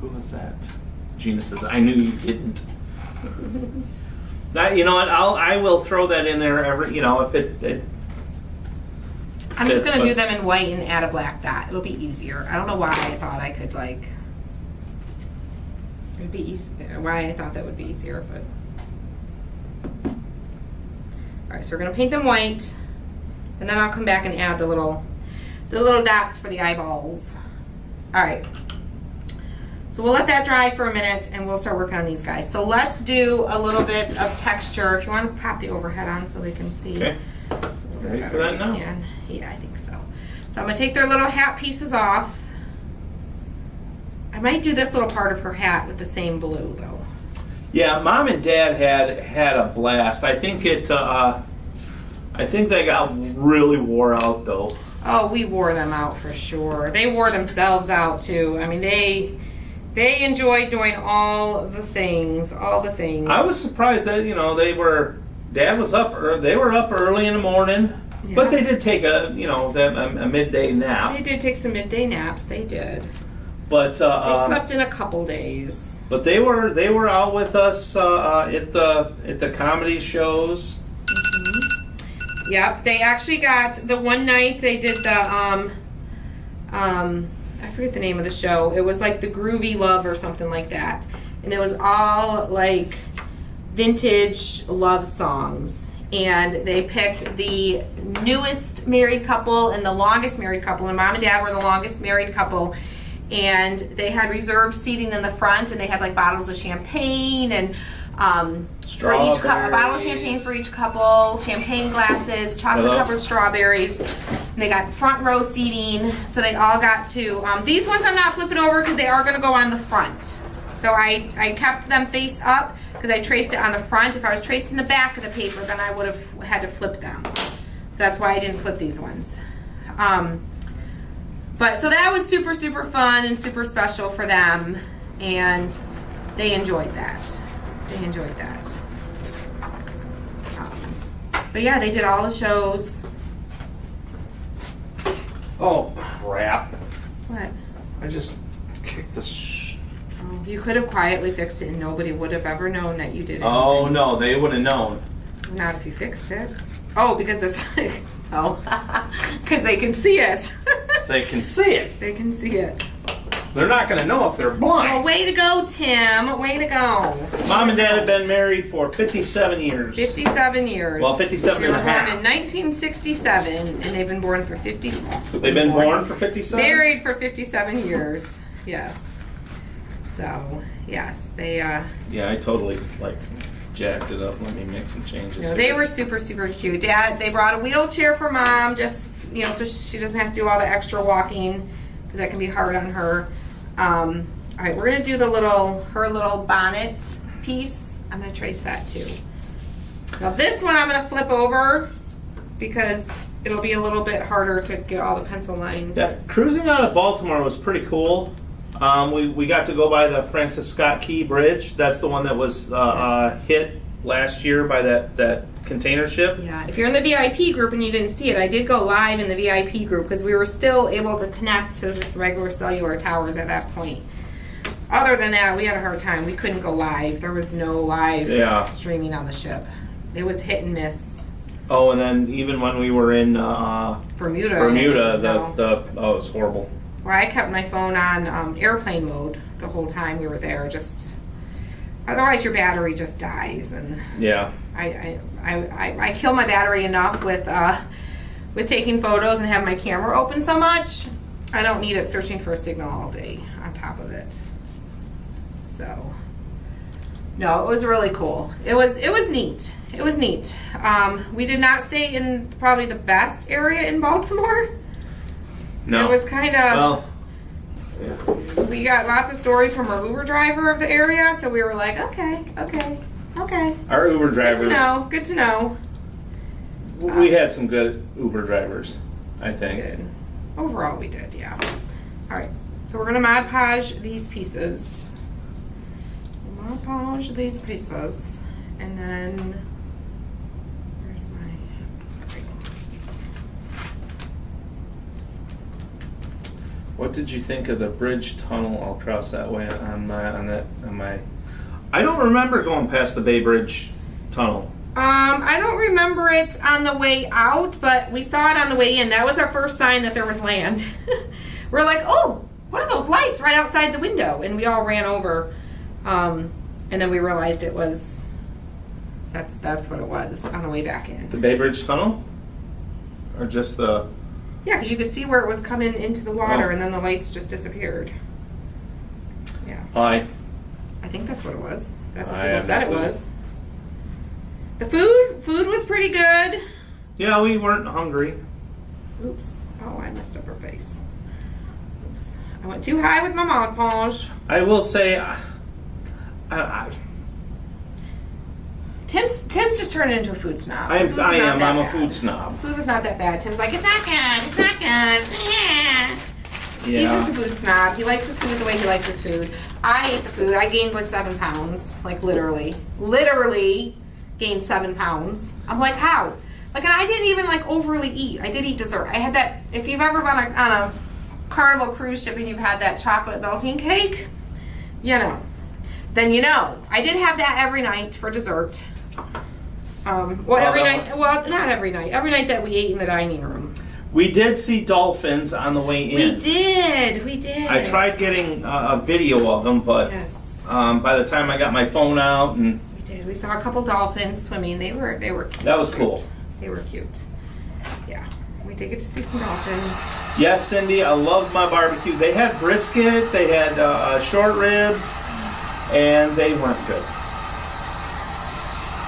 Who was that? Gina says, I knew you didn't. That, you know what, I will throw that in there every, if it I'm just fits, going to do but- them in white and add a black dot. It'll be easier. I don't know why I thought I could it would be why I thought that would be easier, but. All right, so we're going to paint them white, and then I'll come back and add the little dots for the eyeballs. All right. So we'll let that dry for a minute, and we'll start working on these guys. So let's do a little bit of texture. If you want to pop the overhead on so they can see. Okay. Ready for that now? Yeah, I think so. So I'm going to take their little hat pieces off. I might do this little part of her hat with the same blue, though. Yeah, Mom and Dad had a blast. I think they got really wore out though. Oh, we wore them out for sure. They wore themselves out too. I mean, they enjoyed doing all the things. I was surprised that Dad was up. They were up early in the morning, Yeah. but they did take a midday nap. They did take some midday naps. They did. But They slept in a couple days. But they were out with us at the comedy shows. Mm-hmm. Yep, they actually got the one night they did the I forget the name of the show. It was like the Groovy Love or something like that, and it was all like vintage love songs. And they picked the newest married couple and the longest married couple, and Mom and Dad were the longest married couple. And they had reserved seating in the front, and they had like bottles of champagne and for each a bottle of champagne for each couple, champagne glasses, chocolate covered strawberries. And they got front row seating, so they all got to. These ones I'm not flipping over because they are going to go on the front. So I kept them face up because I traced it on the front. If I was tracing the back of the paper, then I would have had to flip them. So that's why I didn't flip these ones. But so that was super, super fun and super special for them, and they enjoyed that. But yeah, they did all the shows. Oh crap! What? I just kicked the. Oh, you could have quietly fixed it, and nobody would have ever known that you did it. Oh no, they would have known. Not if you fixed it. Oh, because it's like. Oh, because they can see it. They can see it. They can see it. They're not going to know if they're blind. Oh, way to go, Tim. Way to go. Mom and Dad have been married for 57 years. 57 years. Well, 57 They and were a born half. in 1967, and they've been born for 50. They've been born for 57? Married for 57 years. Yes. So, yes, they. Yeah, I totally jacked it up. Let me make some changes. No, they were super, super cute. Dad, they brought a wheelchair for Mom, just so she doesn't have to do all the extra walking, because that can be hard on her. All right, we're gonna do her little bonnet piece. I'm gonna trace that too. Now this one I'm gonna flip over because it'll be a little bit harder to get all the pencil lines. Yeah, cruising out of Baltimore was pretty cool. We got to go by the Francis Scott Key Bridge. That's the one that was hit last year by that container ship. Yeah, if you're in the VIP group and you didn't see it, I did go live in the VIP group because we were still able to connect to just regular cellular towers at that point. Other than that, we had a hard time. We couldn't go live. There was no live streaming on the ship. It was hit and miss. Oh, and then even when we were in Bermuda, it was horrible. Where I kept my phone on airplane mode the whole time we were there, just Otherwise, your battery just dies, and Yeah. I kill my battery enough with taking photos and having my camera open so much. I don't need it searching for a signal all day on top of it. So, no, it was really cool. It was neat. It was neat. We did not stay in probably the best area in Baltimore. No. It was kind of. Well. We got lots of stories from our Uber driver of the area, so we were like, okay. Our Uber drivers. Good to know. We had some good Uber drivers, I think. We did. Overall, we did, yeah. All right, so we're gonna Mod Podge these pieces. Mod Podge these pieces, and then where's my? What did you think of the bridge tunnel across that way on my? I don't remember going past the Bay Bridge tunnel. I don't remember it on the way out, but we saw it on the way in. That was our first sign that there was land. We're like, oh, what are those lights right outside the window? And we all ran over, and then we realized it was. That's what it was on the way back in. The Bay Bridge tunnel, or just the? Yeah, because you could see where it was coming into the water, Oh. and then the lights just disappeared. Yeah, I think that's what it was. That's what I people have said no it clue. was. The food was pretty good. Yeah, we weren't hungry. Oops. Oh, I messed up her face. Oops. I went too high with my Mod Podge. I will say, Tim's just turned into a food snob. I Food was not am. that I'm a bad. food snob. Food was not that bad. Tim's like, it's not good. It's not good. Yeah. He's just a Yeah. food snob. He likes his food the way he likes his food. I ate the food. I gained like 7 pounds. Like literally gained 7 pounds. I'm like, how? Like, and I didn't even like overly eat. I did eat dessert. I had that. If you've ever been on a Carnival cruise ship and you've had that chocolate melting cake, you know. Then you know. I did have that every night for dessert. Every night. Well, not every night. Every night that we ate in the dining room. We did see dolphins on the way in. We did. I tried getting a video of them, but Yes. by the time I got my phone out, and We did. We saw a couple dolphins swimming. They were cute. that was cool. They were cute. Yeah. We did get to see some dolphins. Yes, Cindy, I love my barbecue. They had brisket, they had short ribs, and they weren't good.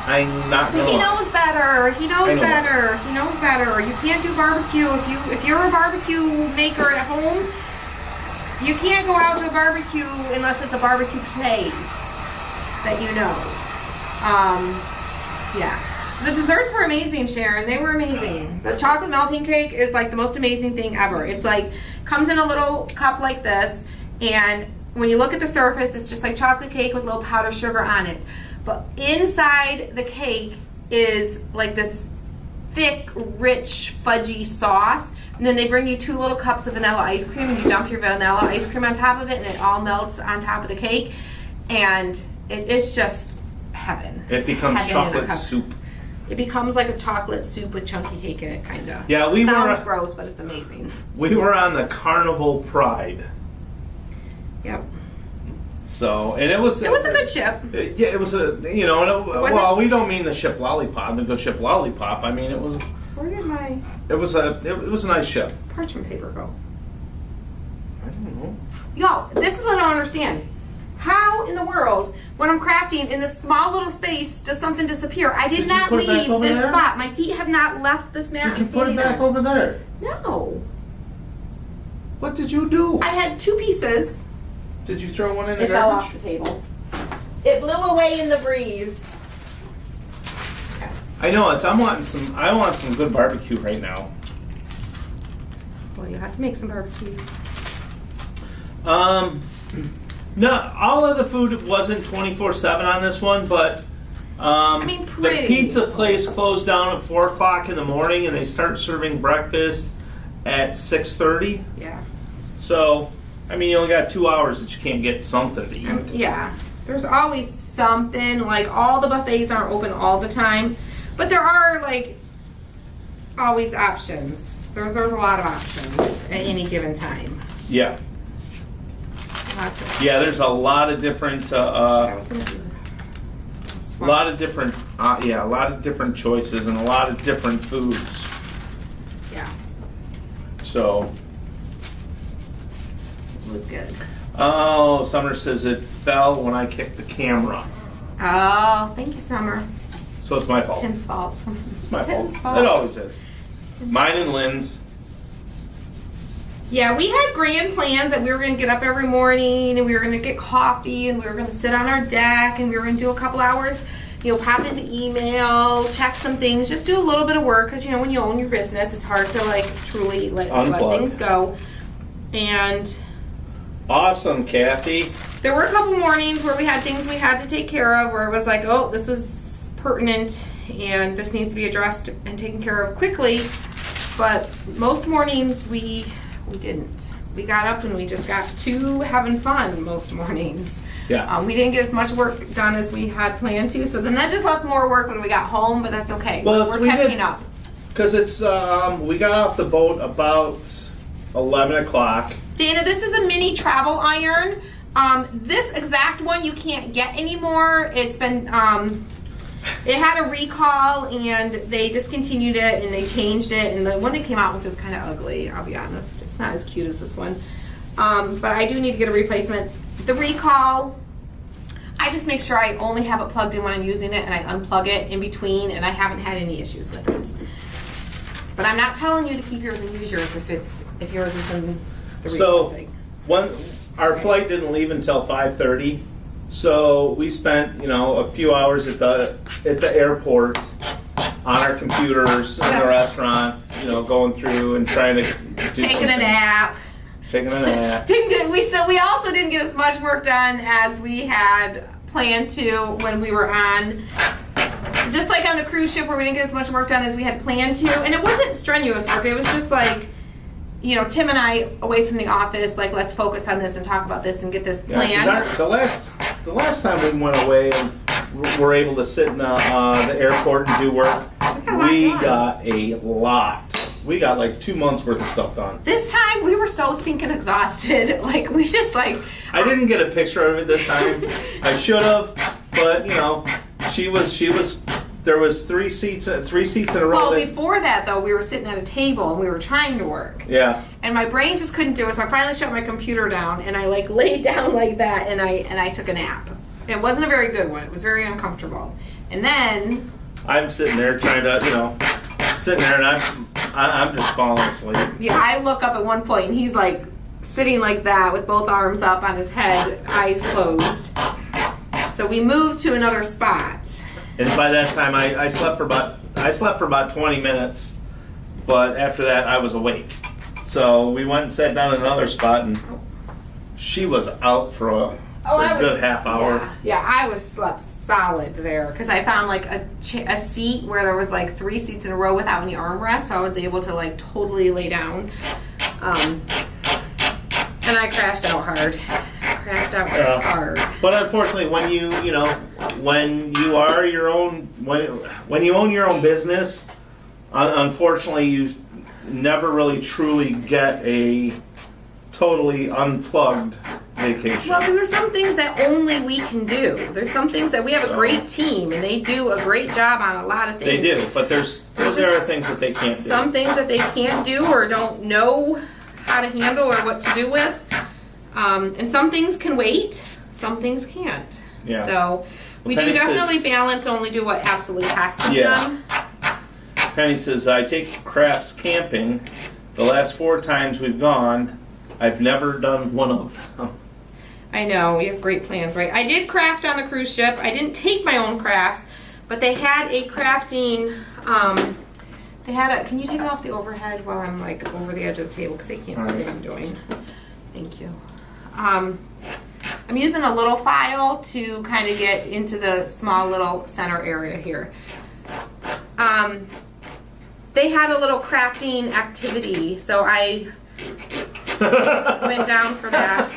I'm not gonna He lie. knows better. He knows I know. better. He knows better. You can't do barbecue if you're a barbecue maker at home. You can't go out to a barbecue unless it's a barbecue place that you know. Yeah. The desserts were amazing, Sharon. They were amazing. The chocolate melting cake is like the most amazing thing ever. It's like comes in a little cup like this, and when you look at the surface, it's just like chocolate cake with a little powdered sugar on it. But inside the cake is like this thick, rich, fudgy sauce. And then they bring you 2 little cups of vanilla ice cream, and you dump your vanilla ice cream on top of it, and it all melts on top of the cake. And it's just heaven. It becomes Heaven in a chocolate cup. soup. It becomes like a chocolate soup with chunky cake in it, kind of. Yeah, we Sounds were gross, but it's amazing. we were on the Carnival Pride, Yep. so and it was It was a good ship. Yeah, it was a and Was well, it? we don't mean the ship lollipop, the good ship lollipop. I mean it was Where did my it was a nice ship. parchment paper go? I don't know. Y'all, this is what I don't understand. How in the world, when I'm crafting in this small little space, does something disappear? I did Did you not put it back leave over this there? spot. My feet have not left this mat. Did you I'm put it standing back there. over there? No. What did you do? I had 2 pieces. Did you throw one in the It fell garbage? off the table. It blew away in the breeze. Okay. I know I want some good barbecue right now. Well, you have to make some barbecue. No, all of the food wasn't 24/7 on this one, but the pretty pizza place closed down at 4 o'clock in the morning, and they start serving breakfast at 6:30. Yeah. So, I mean, you only got 2 hours that you can't get something to eat. Yeah. There's always something. Like, all the buffets aren't open all the time, but there are like always options. There's a lot of options at any given time. Yeah, Lots of- yeah. There's a lot of different. I was gonna do A lot of different, a lot of different choices and a lot of different foods. Yeah, So, it was good. oh, Summer says it fell when I kicked the camera. Oh, thank you, Summer. So it's my fault. Tim's fault. It's my fault. It always is. Mine and Lynn's. Yeah, we had grand plans that we were going to get up every morning and we were going to get coffee and we were going to sit on our deck and we were going to do a couple hours, pop into email, check some things, just do a little bit of work because, when you own your business, it's hard to like truly let things go. And awesome, Kathy. there were a couple mornings where we had things we had to take care of where it was like, oh, this is pertinent and this needs to be addressed and taken care of quickly. But most mornings we didn't. We got up and we just got to having fun most mornings. Yeah. We didn't get as much work done as we had planned to, so then that just left more work when we got home, but that's okay. Well, we're catching up. Because it's, we got off the boat about 11 o'clock. Dana, this is a mini travel iron. This exact one you can't get anymore. It's been, it had a recall and they discontinued it and they changed it, and the one they came out with is kind of ugly, I'll be honest. It's not as cute as this one. But I do need to get a replacement. The recall, I just make sure I only have it plugged in when I'm using it and I unplug it in between, and I haven't had any issues with it. But I'm not telling you to keep yours and use yours if yours is in the recall thing. Our flight didn't leave until 5:30. So we spent, a few hours at the airport on our computers in the restaurant, going through and trying to do taking a nap. Taking a nap. We also didn't get as much work done as we had planned to when we were on. Just like on the cruise ship where we didn't get as much work done as we had planned to, and it wasn't strenuous work. It was just like, Tim and I away from the office, like, let's focus on this and talk about this and get this planned. Yeah, the last time we went away and were able to sit in the airport and do work, we got a lot. We got like 2 months worth of stuff done. This time we were so stinking exhausted. Like, we just like. I didn't get a picture of it this time. I should have, but she was. There was three seats in a row. Well, before that though, we were sitting at a table and we were trying to work. Yeah. And my brain just couldn't do it, so I finally shut my computer down and I like laid down like that and I took a nap. It wasn't a very good one. It was very uncomfortable. And then I'm sitting there trying to, sitting there and I'm just falling asleep. Yeah, I look up at one point and he's like sitting like that with both arms up on his head, eyes closed. So we moved to another spot. And by that time, I slept for about 20 minutes, but after that, I was awake. So we went and sat down in another spot, and she was out for a good half hour. Yeah, I slept solid there because I found like a seat where there was like 3 seats in a row without any armrests, so I was able to like totally lay down. And I crashed out hard. Hard. But unfortunately, when you own your own business, unfortunately, you never really truly get a totally unplugged vacation. Well, there's some things that only we can do. There's some things that we have a great team, and they do a great job on a lot of things. They do, but there are things that they can't do. Some things that they can't do or don't know how to handle or what to do with. And some things can wait, some things can't. Yeah. So we do definitely balance, only do what absolutely has to be done. Penny says, I take crafts camping. The last 4 times we've gone, I've never done one of them. I know, we have great plans, right? I did craft on the cruise ship. I didn't take my own crafts, but they had a crafting, can you take it off the overhead while I'm like over the edge of the table because they can't see what I'm doing. Thank you. I'm using a little file to kind of get into the small little center area here. They had a little crafting activity, so I went down for that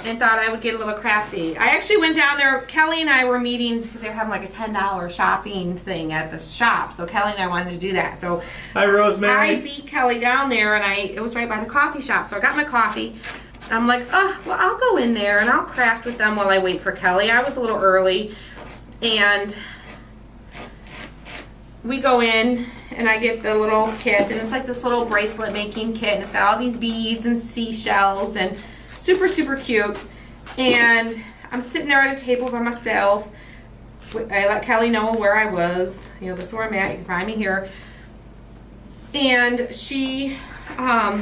and thought I would get a little crafty. I actually went down there. Kelly and I were meeting because they were having like a $10 shopping thing at the shop, so Kelly and I wanted to do that. So hi, Rosemary. I beat Kelly down there, and it was right by the coffee shop, so I got my coffee. I'm like, oh, well, I'll go in there and I'll craft with them while I wait for Kelly. I was a little early. And we go in and I get the little kit, and it's like this little bracelet making kit, and it's got all these beads and seashells and super, super cute. And I'm sitting there at a table by myself. I let Kelly know where I was. You know, this is where I'm at. You can find me here. And she, Hi,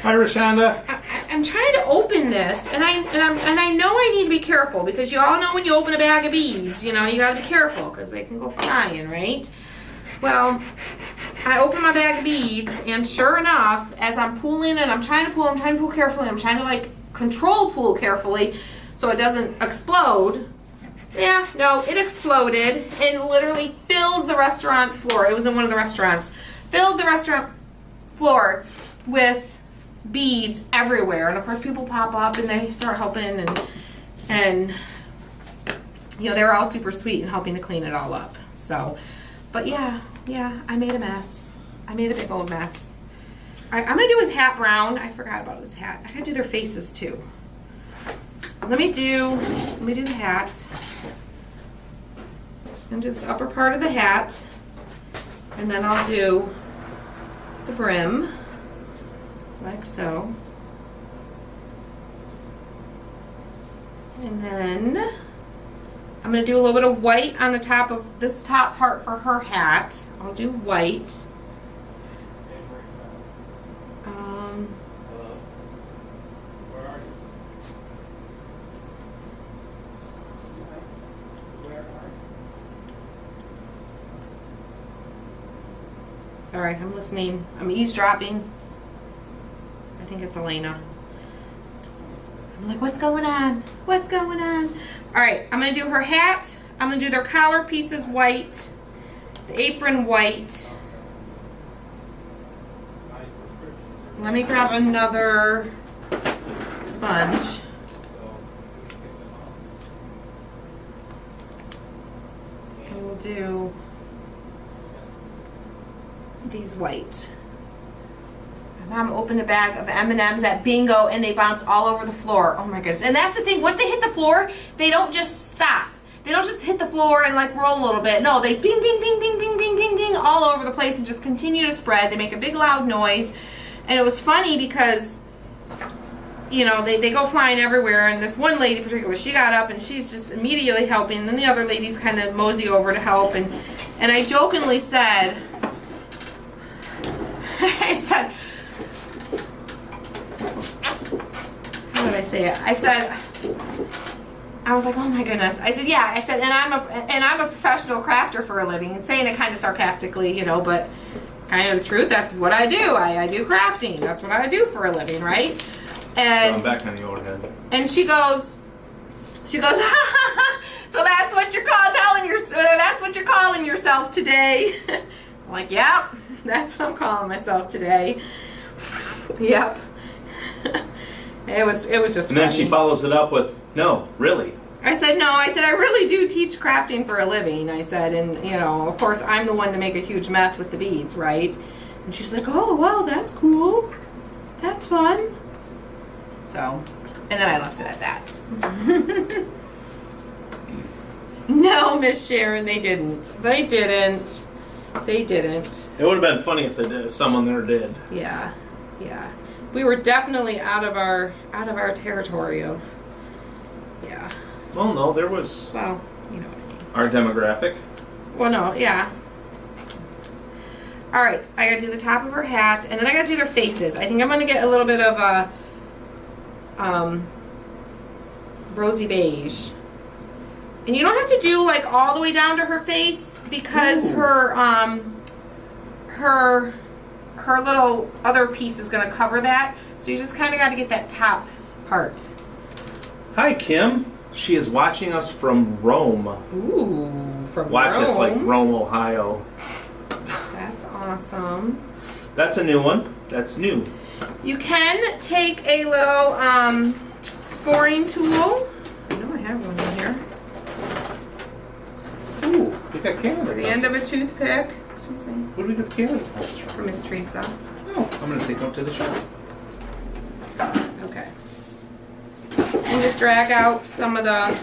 Rashonda. I'm trying to open this, and I know I need to be careful, because you all know when you open a bag of beads, you know, you gotta be careful because they can go flying, right? Well, I open my bag of beads, and sure enough, as I'm pulling and I'm trying to pull carefully, I'm trying to like pull carefully so it doesn't explode. Yeah, no, it exploded and literally filled the restaurant floor. It was in one of the restaurants. Filled the restaurant floor with beads everywhere. And of course people pop up and they start helping, and you know, they were all super sweet and helping to clean it all up. So, but yeah, I made a mess. I made a big old mess. All right, I'm gonna do his hat brown. I forgot about his hat. I gotta do their faces too. Let me do the hat. Just gonna do this upper part of the hat, and then I'll do the brim, like so. And then I'm gonna do a little bit of white on the top of this top part for her hat. I'll do white. Sorry, I'm listening. I'm eavesdropping. I think it's Elena. I'm like, what's going on? What's going on? All right, I'm gonna do her hat. I'm gonna do their collar pieces white, the apron white. Let me grab another sponge. And we'll do these white. My mom opened a bag of M&Ms at Bingo and they bounced all over the floor. Oh my goodness. And that's the thing, once they hit the floor, they don't just stop. They don't just hit the floor and like roll a little bit. No, they bing, bing, bing, bing, bing, bing, bing, bing all over the place and just continue to spread. They make a big loud noise. And it was funny because, you know, they go flying everywhere, and this one lady in particular, she got up and she's just immediately helping, and then the other ladies kind of mosey over to help, and I jokingly said, I said, how did I say it? I was like, oh my goodness. I said, yeah. I said, and I'm a professional crafter for a living. Saying it kind of sarcastically, you know, but kind of the truth. That's what I do. I do crafting. That's what I do for a living, right? And so I'm back on the old head. And she goes, so that's what you're calling yourself today. I'm like, yep, that's what I'm calling myself today. Yep. It was just And then funny. she follows it up with, no, really. I said, no, I really do teach crafting for a living. I said, and you know, of course I'm the one to make a huge mess with the beads, right? And she's like, oh, wow, that's cool. That's fun. So, and then I left it at that. No, Miss Sharon, they didn't. They didn't. It would have been funny if they did. Someone there did. Yeah. We were definitely out of our territory of. Yeah. Well, no, there was. Well, you know what I mean. Our demographic. Well, no, yeah. All right, I gotta do the top of her hat, and then I gotta do their faces. I think I'm gonna get a little bit of a rosy beige. And you don't have to do like all the way down to her face, because her little other piece is gonna cover that. So you just kind of got to get that top part. Hi, Kim. She is watching us from Rome. Ooh, from Watch Rome. us like Rome, Ohio. That's awesome. That's a new one. That's new. You can take a little scoring tool. I know I have one in here. Ooh, we got Canada. The end of a toothpick. Excuse me. What do we got the Canada pencils from? For Miss Teresa. Oh, I'm going to take them to the shop. Okay. And just drag out some of the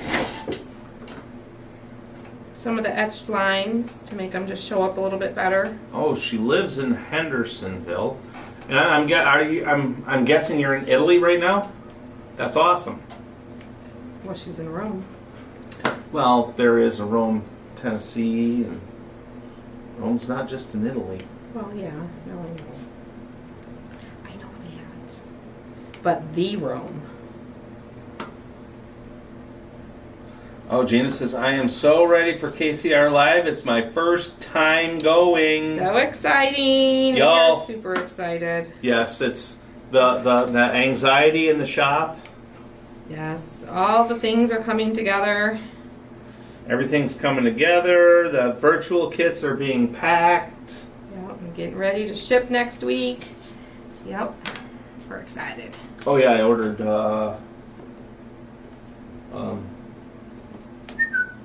some of the etched lines to make them just show up a little bit better. Oh, she lives in Hendersonville. And I'm guessing you're in Italy right now? That's awesome. Well, she's in Rome. Well, there is a Rome, Tennessee, and Rome's not just in Italy. Well, yeah, no, I know. I know that. But the Rome. Oh, Gina says, I am so ready for KCR Live. It's my first time going. So exciting. Y'all. We're super excited. Yes, it's the anxiety in the shop. Yes, all the things are coming together. Everything's coming together. The virtual kits are being packed. Yep, I'm getting ready to ship next week. Yep, we're excited. Oh yeah, I ordered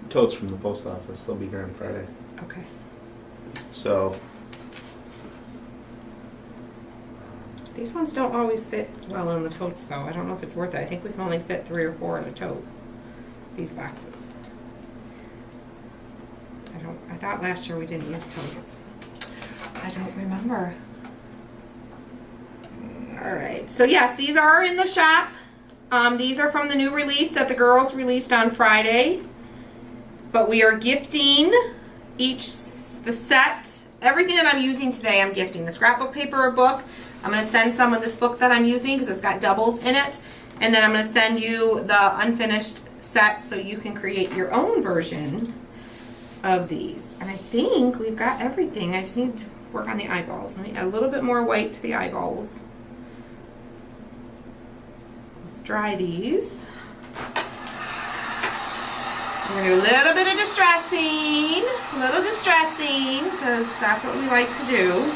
totes from the post office. They'll be here on Friday. Okay. So These ones don't always fit well in the totes though. I don't know if it's worth it. I think we can only fit 3 or 4 in a tote. These boxes. I thought last year we didn't use totes. I don't remember. Alright, so yes, these are in the shop. These are from the new release that the girls released on Friday. But we are gifting the set. Everything that I'm using today, I'm gifting. The scrapbook paper or book. I'm going to send some of this book that I'm using because it's got doubles in it. And then I'm going to send you the unfinished set so you can create your own version of these. And I think we've got everything. I just need to work on the eyeballs. Let me add a little bit more white to the eyeballs. Let's dry these. We're going to do a little bit of distressing, because that's what we like to do.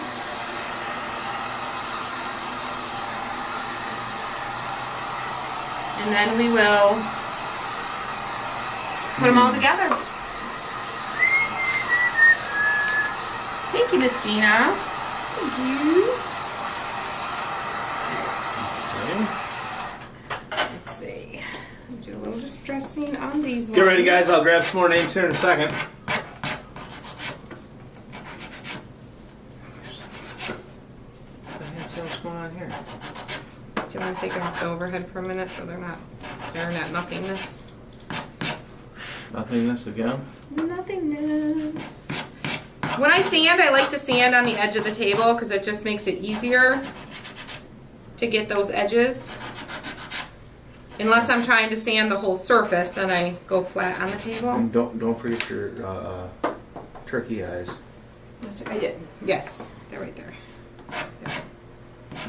And then we will put them all together. Thank you, Miss Gina. Thank you. Let's see. Do a little distressing on these ones. Get ready, guys. I'll grab some more names here in a second. What's going on here? Do you want to take them off the overhead for a minute so they're not staring at nothingness? Nothingness again? Nothingness. When I sand, I like to sand on the edge of the table because it just makes it easier to get those edges. Unless I'm trying to sand the whole surface, then I go flat on the table. And don't forget your turkey eyes. I did. Yes, they're right there. Yeah.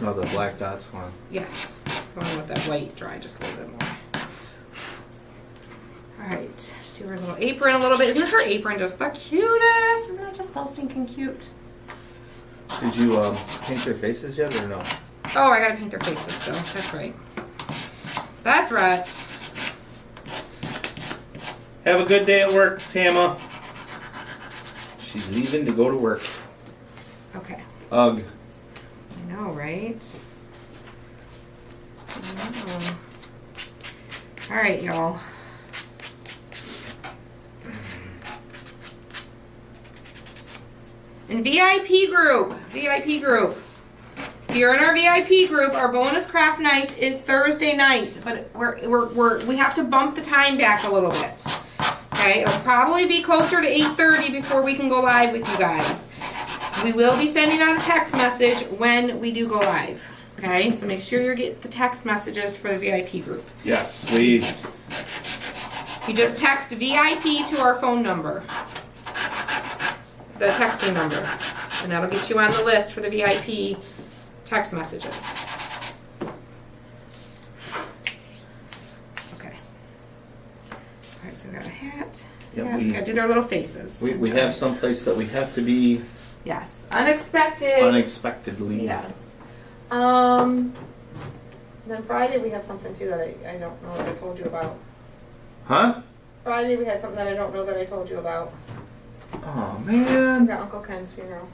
No, the black dots one. Yes, going with that white dry just a little bit more. All right, do her little apron a little bit. Isn't her apron just the cutest? Isn't it just so stinking cute? Did you paint their faces yet or no? Oh, I gotta paint their faces, so that's right. That's right. Have a good day at work, Tama. She's leaving to go to work. Okay. Ugh. I know, right? All right, y'all. And VIP group. If you're in our VIP group, our bonus craft night is Thursday night, but we have to bump the time back a little bit. Okay, it'll probably be closer to 8:30 before we can go live with you guys. We will be sending out a text message when we do go live. Okay, so make sure you get the text messages for the VIP group. Yes, we. You just text VIP to our phone number, the texting number, and that'll get you on the list for the VIP text messages. Okay. All right, so we got a hat. Yeah, I did our little faces. We have some place that we have to be. Yes, unexpected. Unexpectedly. Yes. Then Friday we have something too that I don't know that I told you about. Huh? Friday we have something that I don't know that I told you about. Oh We man. got Uncle Ken's funeral.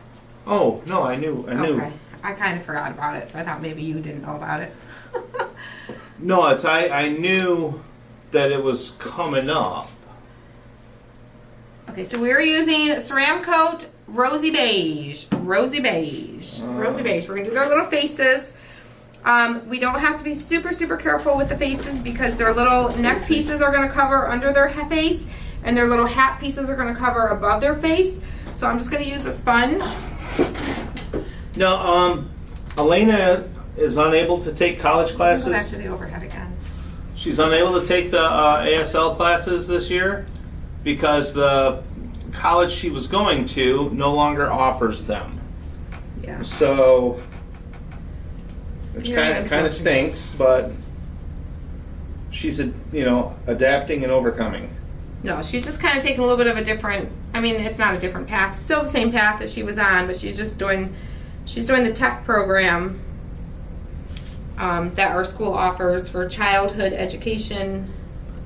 Oh no, I knew. Okay. I kind of forgot about it, so I thought maybe you didn't know about it. No, I knew that it was coming up. Okay, Okay, so we're using Ceramcoat Rosy Beige. Rosy Beige. Rosy Beige. We're going to do their little faces. We don't have to be super, super careful with the faces because their little neck pieces are going to cover under their face and their little hat pieces are going to cover above their face. So I'm just going to use a sponge. No, Elena is unable to take college Go back classes. to the overhead again. She's unable to take the ASL classes this year because the college she was going to no longer offers them. Yeah. So, which Yeah, kind of stinks, but she's adapting and overcoming. No, she's just kind of taking a little bit of a different, I mean, it's not a different path. Still the same path that she was on, but she's doing the tech program that our school offers for childhood education,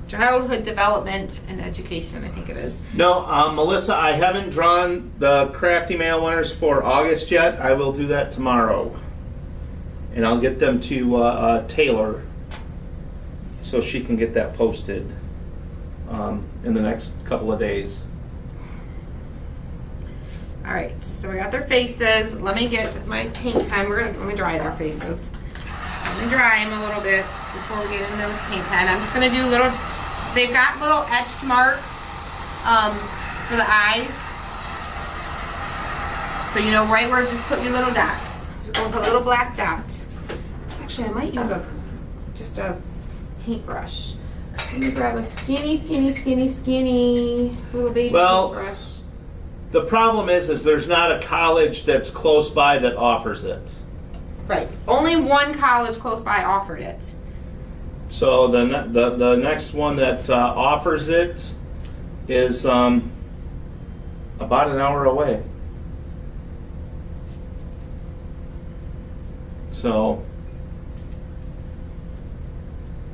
childhood development and education, I think it is. No, Melissa, I haven't drawn the Crafty Mail winners for August yet. I will do that tomorrow. And I'll get them to Taylor so she can get that posted in the next couple of days. All right, so we got their faces. Let me get my paint pen. Let me dry their faces. Let me dry them a little bit before we get into the paint pen. I'm just gonna do they've got little etched marks for the eyes. So you know right where just put your little dots. Just gonna put a little black dot. Actually, I might use just a paintbrush. Let me grab a skinny little baby paintbrush. The problem is there's not a college that's close by that offers it. Right. Only one college close by offered it. So the next one that offers it is about an hour away. So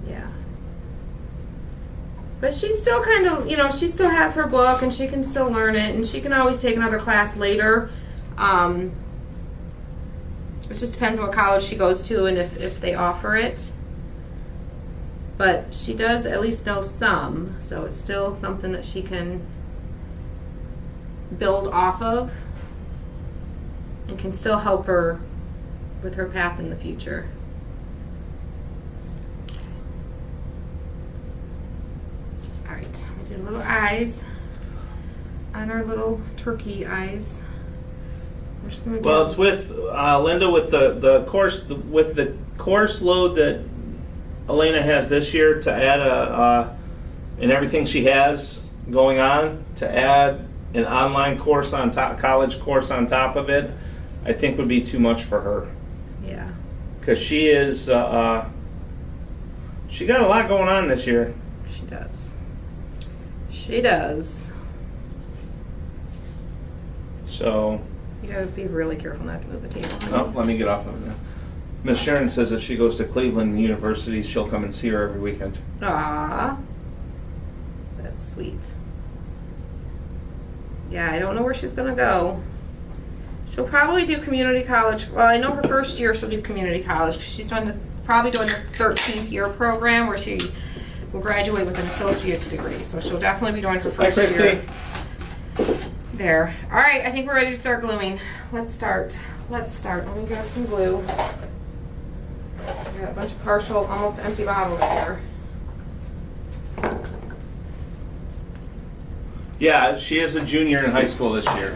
yeah. But she's still kind of, she still has her book and she can still learn it and she can always take another class later. It just depends on what college she goes to and if they offer it. But she does at least know some, so it's still something that she can build off of and can still help her with her path in the future. All right, I'm gonna do little eyes on our little turkey eyes. well, it's with Linda with the course load that Elena has this year to add and everything she has going on to add an online course on top, college course on top of it, I think would be too much for her. Yeah. Because she is she got a lot going on this year. She does. She does. So. You gotta be really careful not to move the table. Oh, let me get off of it now. Miss Sharon says if she goes to Cleveland University, she'll come and see her every weekend. Ah, that's sweet. Yeah, I don't know where she's gonna go. She'll probably do community college. Well, I know her first year she'll do community college because she's probably doing the 13th year program where she will graduate with an associate's degree. So she'll definitely be doing her first Hi, Christy. year. There. All right, I think we're ready to start gluing. Let's start. Let me grab some glue. I got a bunch of partial, almost empty bottles here. Yeah, she is a junior in high school this year.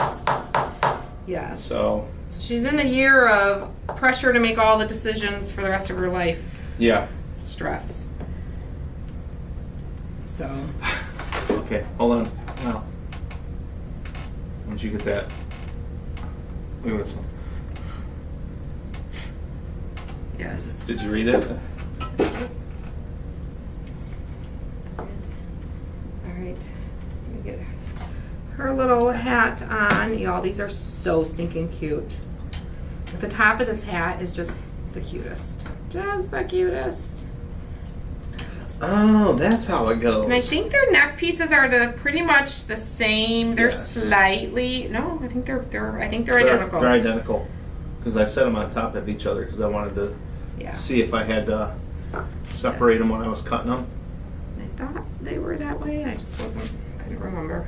Yes. So she's in the year of pressure to make all the decisions for the rest of her life. yeah. Stress. So. Okay, hold on. Wow. Once you get that, look at this one. Yes. Did you read it? All right. Let me get her little hat on. Y'all, these are so stinking cute. The top of this hat is just the cutest. Just the cutest. Oh, that's how it goes. And I think their neck pieces are pretty much the same. They're slightly I think they're identical. They're identical. Because I set them on top of each other because I wanted to see if I had to separate them when I was cutting them. I thought they were that way. I didn't remember.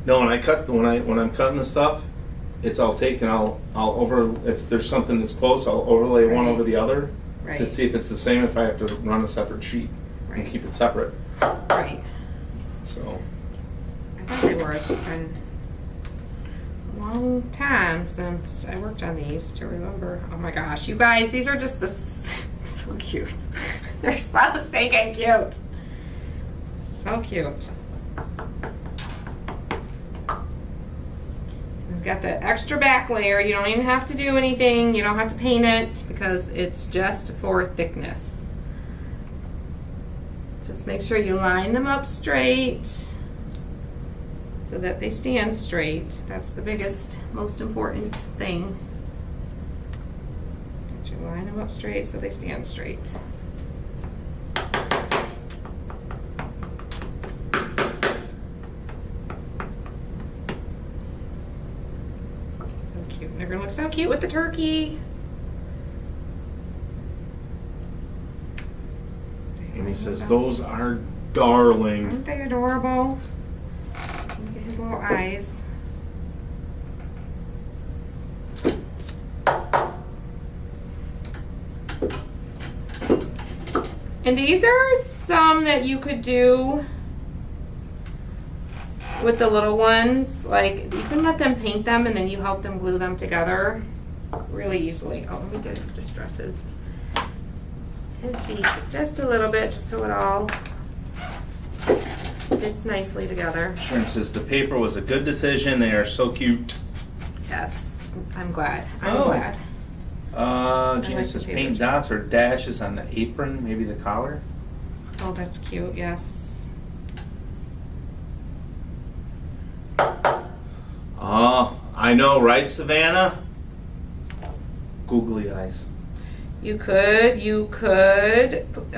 No, when I'm cutting the stuff, I'll take and I'll over, if there's something that's close, I'll overlay one Right. over the other Right. to see if it's the same, if I have to run a separate sheet and Right. keep it separate. Right. So, I thought they were. It's just been a long time since I worked on these to remember. Oh my gosh, you guys, these are just so cute. They're so stinking cute. So cute. It's got the extra back layer. You don't even have to do anything. You don't have to paint it because it's just for thickness. Just make sure you line them up straight so that they stand straight. That's the biggest, most important thing. That you line them up straight so they stand straight. So cute. They're gonna look so cute with the turkey. and he says, those are darling. Aren't they adorable? Look at his little eyes. And these are some that you could do with the little ones. Like, you can let them paint them and then you help them glue them together really easily. Oh, let me do distresses his beak just a little bit, just so it all fits nicely together. Sharon says, the paper was a good decision. They are so cute. Yes, I'm glad. I'm Oh. glad. Gina like says, the paint paper, too. dots or dashes on the apron, maybe the collar. Oh, that's cute, yes. Oh, I know, right, Savannah? Googly eyes. You could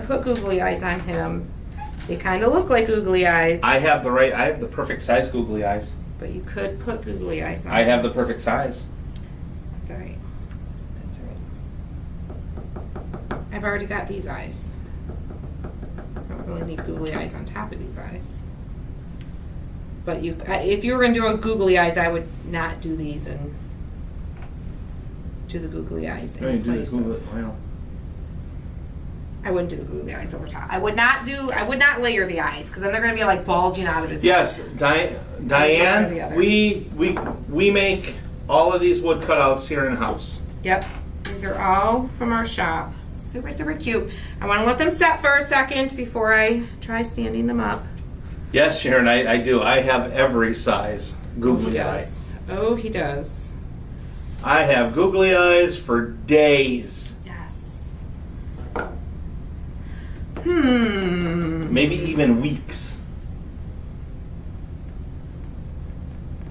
put googly eyes on him. They kind of look like googly eyes, I have the perfect size googly eyes. but you could put googly eyes on I him. have the perfect size. That's all right. That's all right. I've already got these eyes. I don't really need googly eyes on top of these eyes. But if you were going to do a googly eyes, I would not do these and do the googly eyes No, you in do the place googly, of. well, I wouldn't do the googly eyes over top. I would not layer the eyes because then they're going to be like bulging out of his yes, the Diane, other. we make all of these wood cutouts here in house. Yep. These are all from our shop. Super, super cute. I want to let them set for a second before I try standing them up. Yes, Sharon, I do. I have every size googly eye. Yes. Oh, he does. I have googly eyes for days. Yes. Maybe even weeks.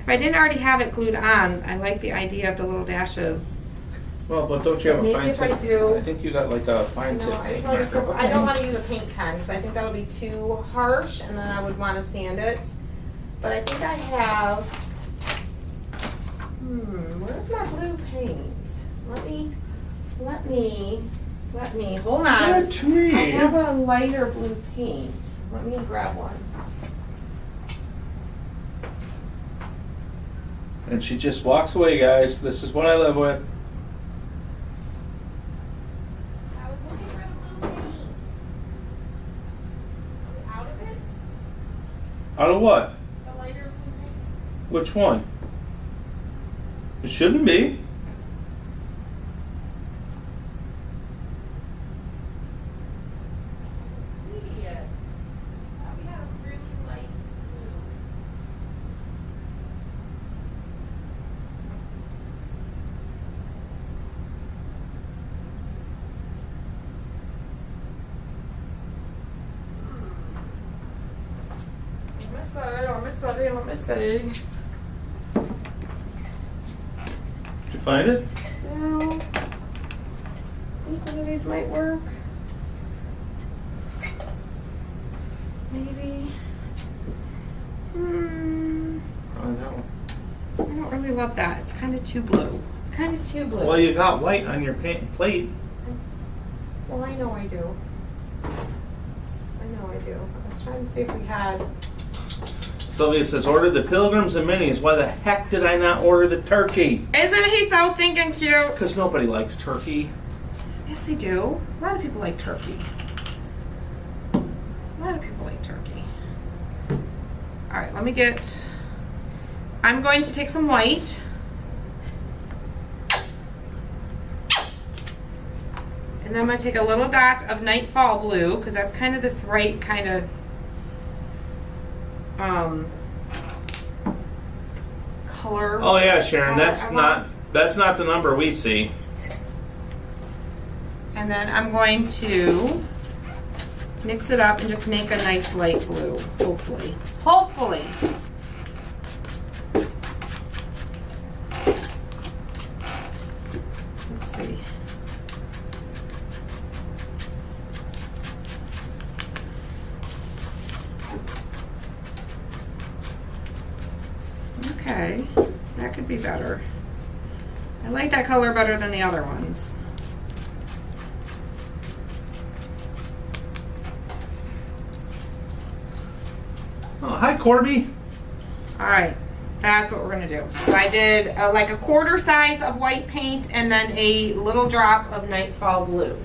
If I didn't already have it glued on, I like the idea of the little dashes. Well, but don't you have a Maybe fine if I tip? do- I think you got like a fine tip. I paint marker. don't want to use a paint pen because I think that'll be too harsh and then I would want to sand it. But I think I have, where's my blue paint? Let me, hold on. Let me. I have a lighter blue paint. Let me grab one. And she just walks away, guys. This is what I live with. I was looking for the blue paint. Are we out of it? Out of what? The lighter blue paint? Which one? It shouldn't be. See it. We have really light blue. Let me see. Did you find it? No. I think one of these might work. Maybe. Probably that one. I don't really love that. It's kind of too blue. It's kind of too blue. Well, you got white on your plate. Well, I know I do. I know I do. I was trying to see if we had. Sylvia says, order the Pilgrims and Minis. Why the heck did I not order the turkey? Isn't he so stinking cute? Because nobody likes turkey. Yes, they do. A lot of people like turkey. A lot of people like turkey. All right, let me get... I'm going to take some white. And then I'm going to take a little dot of Nightfall Blue, because that's kind of this right kind of color. Oh yeah, Sharon, that's not the number we see. And then I'm going to mix it up and just make a nice light blue, hopefully. Hopefully. Let's see. Okay, that could be better. I like that color better than the other ones. Oh, hi, Corby. All right, that's what we're gonna do. So I did like a quarter size of white paint and then a little drop of Nightfall Blue.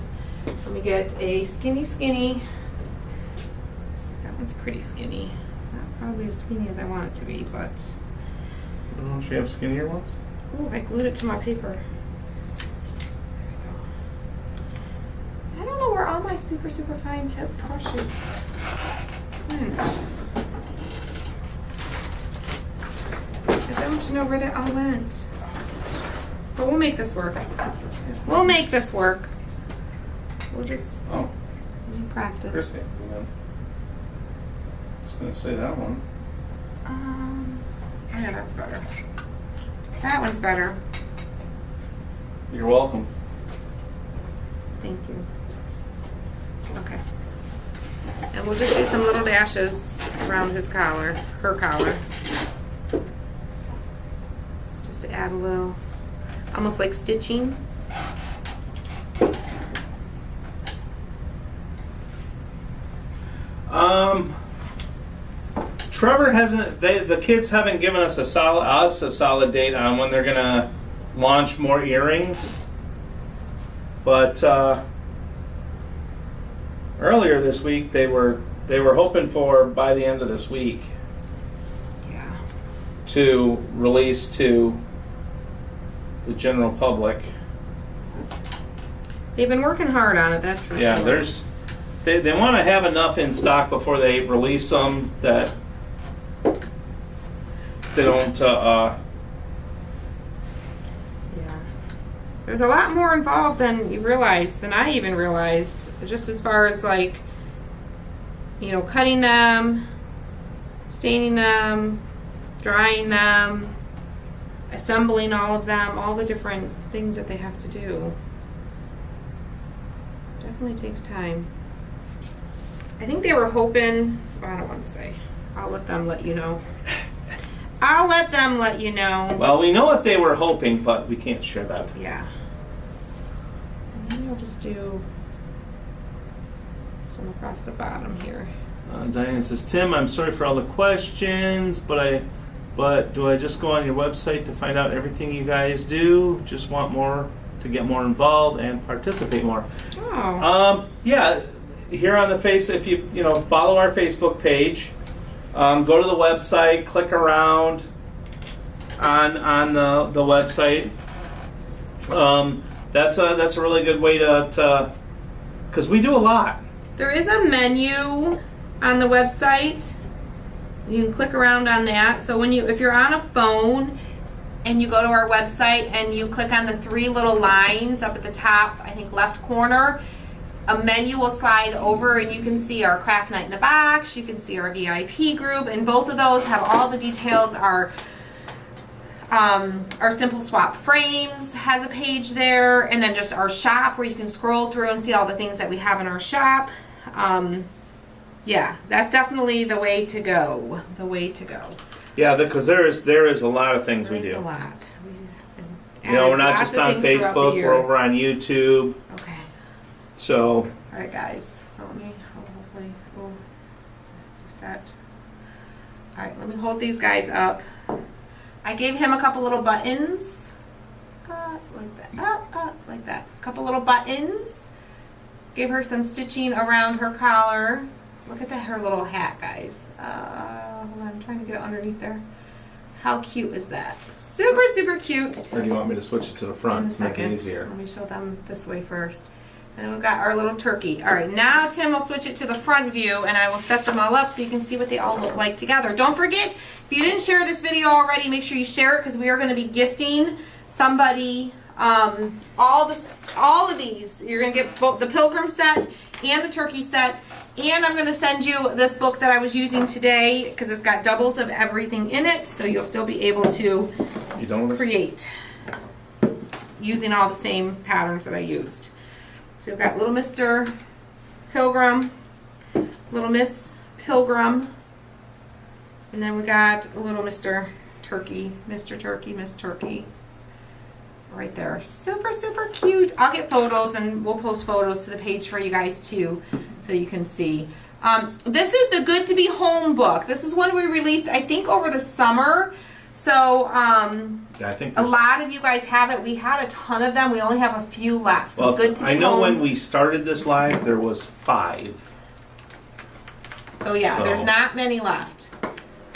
Let me get a skinny. That one's pretty skinny. Not probably as skinny as I want it to be, but. Don't you have skinnier ones? Oh, I glued it to my paper. There we go. I don't know where all my super fine tip brushes went. I don't know where they all went. But we'll make this work. We'll make this work. We'll just practice. Christy, I was going to say that one. Oh yeah, that's better. That one's better. You're welcome. Thank you. Okay. And we'll just do some little dashes around his collar, her collar. Just to add a little, almost like stitching. Trevor hasn't. The kids haven't given us a solid date on when they're gonna launch more earrings. But earlier this week they were hoping for by the end of this week. Yeah. To release to the general public. They've been working hard on it. That's for sure. Yeah, they want to have enough in stock before they release them that they don't. Yeah. There's a lot more involved than you realize, than I even realized. Just as far as like, you know, cutting them, staining them, drying them, assembling all of them, all the different things that they have to do. Definitely takes time. I think they were hoping, I don't want to say. I'll let them let you know. I'll let them let you know. Well, we know what they were hoping, but we can't share that. Yeah. And maybe I'll just do some across the bottom here. Diane says, Tim, I'm sorry for all the questions, but do I just go on your website to find out everything you guys do? Just want more to get more involved and participate more. Oh. Yeah. Here on the face, if you follow our Facebook page, go to the website, click around on the website. That's a really good way to because we do a lot. There is a menu on the website. You can click around on that. So if you're on a phone and you go to our website and you click on the three little lines up at the top, I think left corner, a menu will slide over and you can see our craft night in a box, you can see our VIP group, and both of those have all the details. Our Simple Swap Frames has a page there, and then just our shop where you can scroll through and see all the things that we have in our shop. Yeah, that's definitely the way to go. The way to go. Yeah, because there is a lot of things we do. There's a lot. We're not just on Facebook, we're over on YouTube. Okay. So. All right, guys. So let me hopefully. Oh, that's set. All right, let me hold these guys up. I gave him a couple little buttons. Like that, up, like that. A couple little buttons. Gave her some stitching around her collar. Look at her little hat, guys. Hold on, I'm trying to get it underneath there. How cute is that? Super, super cute. Or do you want me to switch it to the front to make it easier? Let me show them this way first. And then we've got our little turkey. All right, now Tim will switch it to the front view, and I will set them all up so you can see what they all look like together. Don't forget, if you didn't share this video already, make sure you share it, because we are going to be gifting somebody all of these. You're going to get both the Pilgrim set and the turkey set, and I'm going to send you this book that I was using today, because it's got doubles of everything in it, so you'll still be able to create using all the same patterns that I used. So we've got little Mr. Pilgrim, little Miss Pilgrim, and then we got a little Mr. Turkey, Miss Turkey, right there. Super, super cute. I'll get photos and we'll post photos to the page for you guys too, so you can see. This is the Good to Be Home book. This is one we released, I think, over the summer. So, I think a lot of you guys have it. We had a ton of them. We only have a few left. So well, Good to Be I know Home. when we started this live, there was 5. So yeah, there's not many left.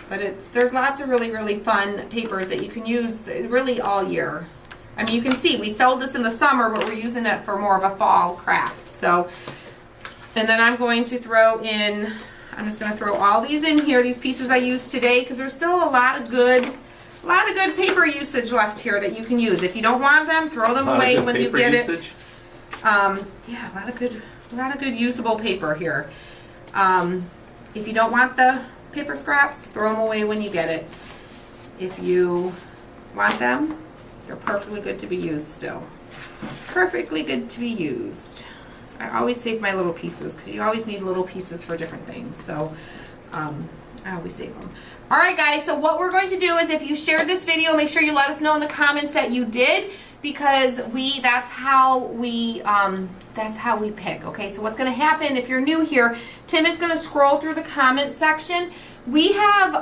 But there's lots of really, really fun papers that you can use really all year. I mean, you can see we sold this in the summer, but we're using it for more of a fall craft. So, and then I'm going to throw in, I'm just going to throw all these in here, these pieces I used today, because there's still a lot of good paper usage left here that you can use. If you don't want them, throw them away when you get it. Yeah, a lot of good usable paper here. If you don't want the paper scraps, throw them away when you get it. If you want them, they're perfectly good to be used still. Perfectly good to be used. I always save my little pieces, because you always need little pieces for different things. So I always save them. All right, guys, so what we're going to do is, if you shared this video, make sure you let us know in the comments that you did, because that's how we pick. Okay, so what's going to happen if you're new here, Tim is going to scroll through the comment section. We have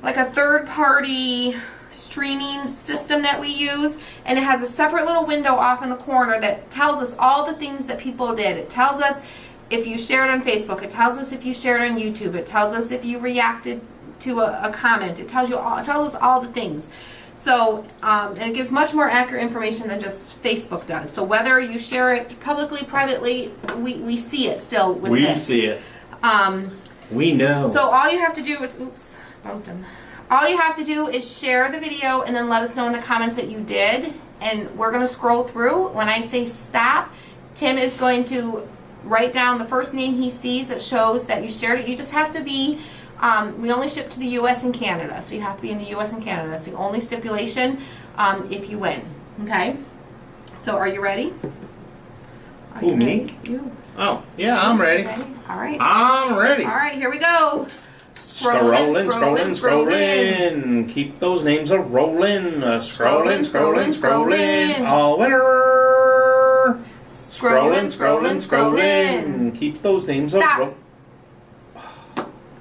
like a third-party streaming system that we use, and it has a separate little window off in the corner that tells us all the things that people did. It tells us if you shared on Facebook, it tells us if you shared on YouTube, it tells us if you reacted to a comment, it tells us all the things. So, and it gives much more accurate information than just Facebook does. So whether you share it publicly, privately, we see it still with this. We see it. We know. So all you have to do is, oops, bumped him. All you have to do is share the video and then let us know in the comments that you did, and we're going to scroll through. When I say stop, Tim is going to write down the first name he sees that shows that you shared it. You just have to be, we only ship to the U.S. and Canada, so you have to be in the U.S. and Canada. That's the only stipulation if you win. Okay? So are you ready? Who, me? You. Oh, yeah, I'm ready. All right. I'm ready. All right, here we go. Scrolling. Keep those names a rolling. Scrolling. All winner. Scrolling. Keep those names a rolling.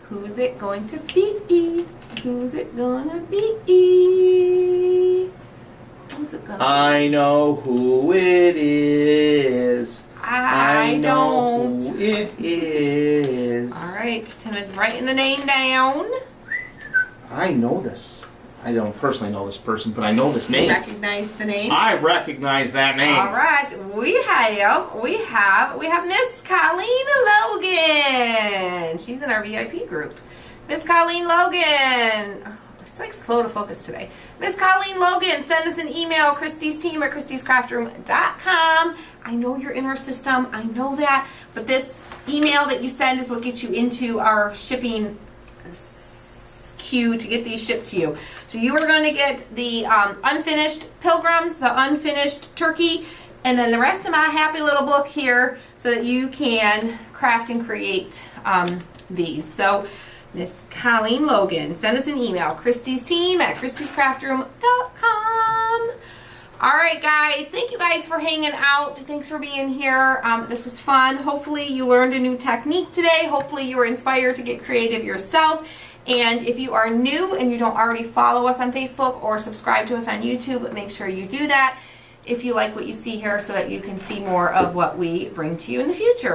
Who's it going to be? Who's it gonna be? Who's it gonna be? I know who it is. I know who it is. All right, Tim is writing the name down. I know this. I don't personally know this person, but I know this name. Recognize the name. I recognize that name. All right, we have Miss Colleen Logan. She's in our VIP group. Miss Colleen Logan. Oh, it's like slow to focus today. Miss Colleen Logan, send us an email, Christy's team at christyscraftroom.com. I know you're in our system. I know that, but this email that you send is what gets you into our shipping queue to get these shipped to you. So you are going to get the unfinished Pilgrims, the unfinished turkey, and then the rest of my happy little book here so that you can craft and create these. So Miss Colleen Logan, send us an email, Christy's team at christyscraftroom.com. All right, guys. Thank you guys for hanging out. Thanks for being here. This was fun. Hopefully you learned a new technique today. Hopefully you were inspired to get creative yourself. And if you are new and you don't already follow us on Facebook or subscribe to us on YouTube, make sure you do that if you like what you see here so that you can see more of what we bring to you in the future.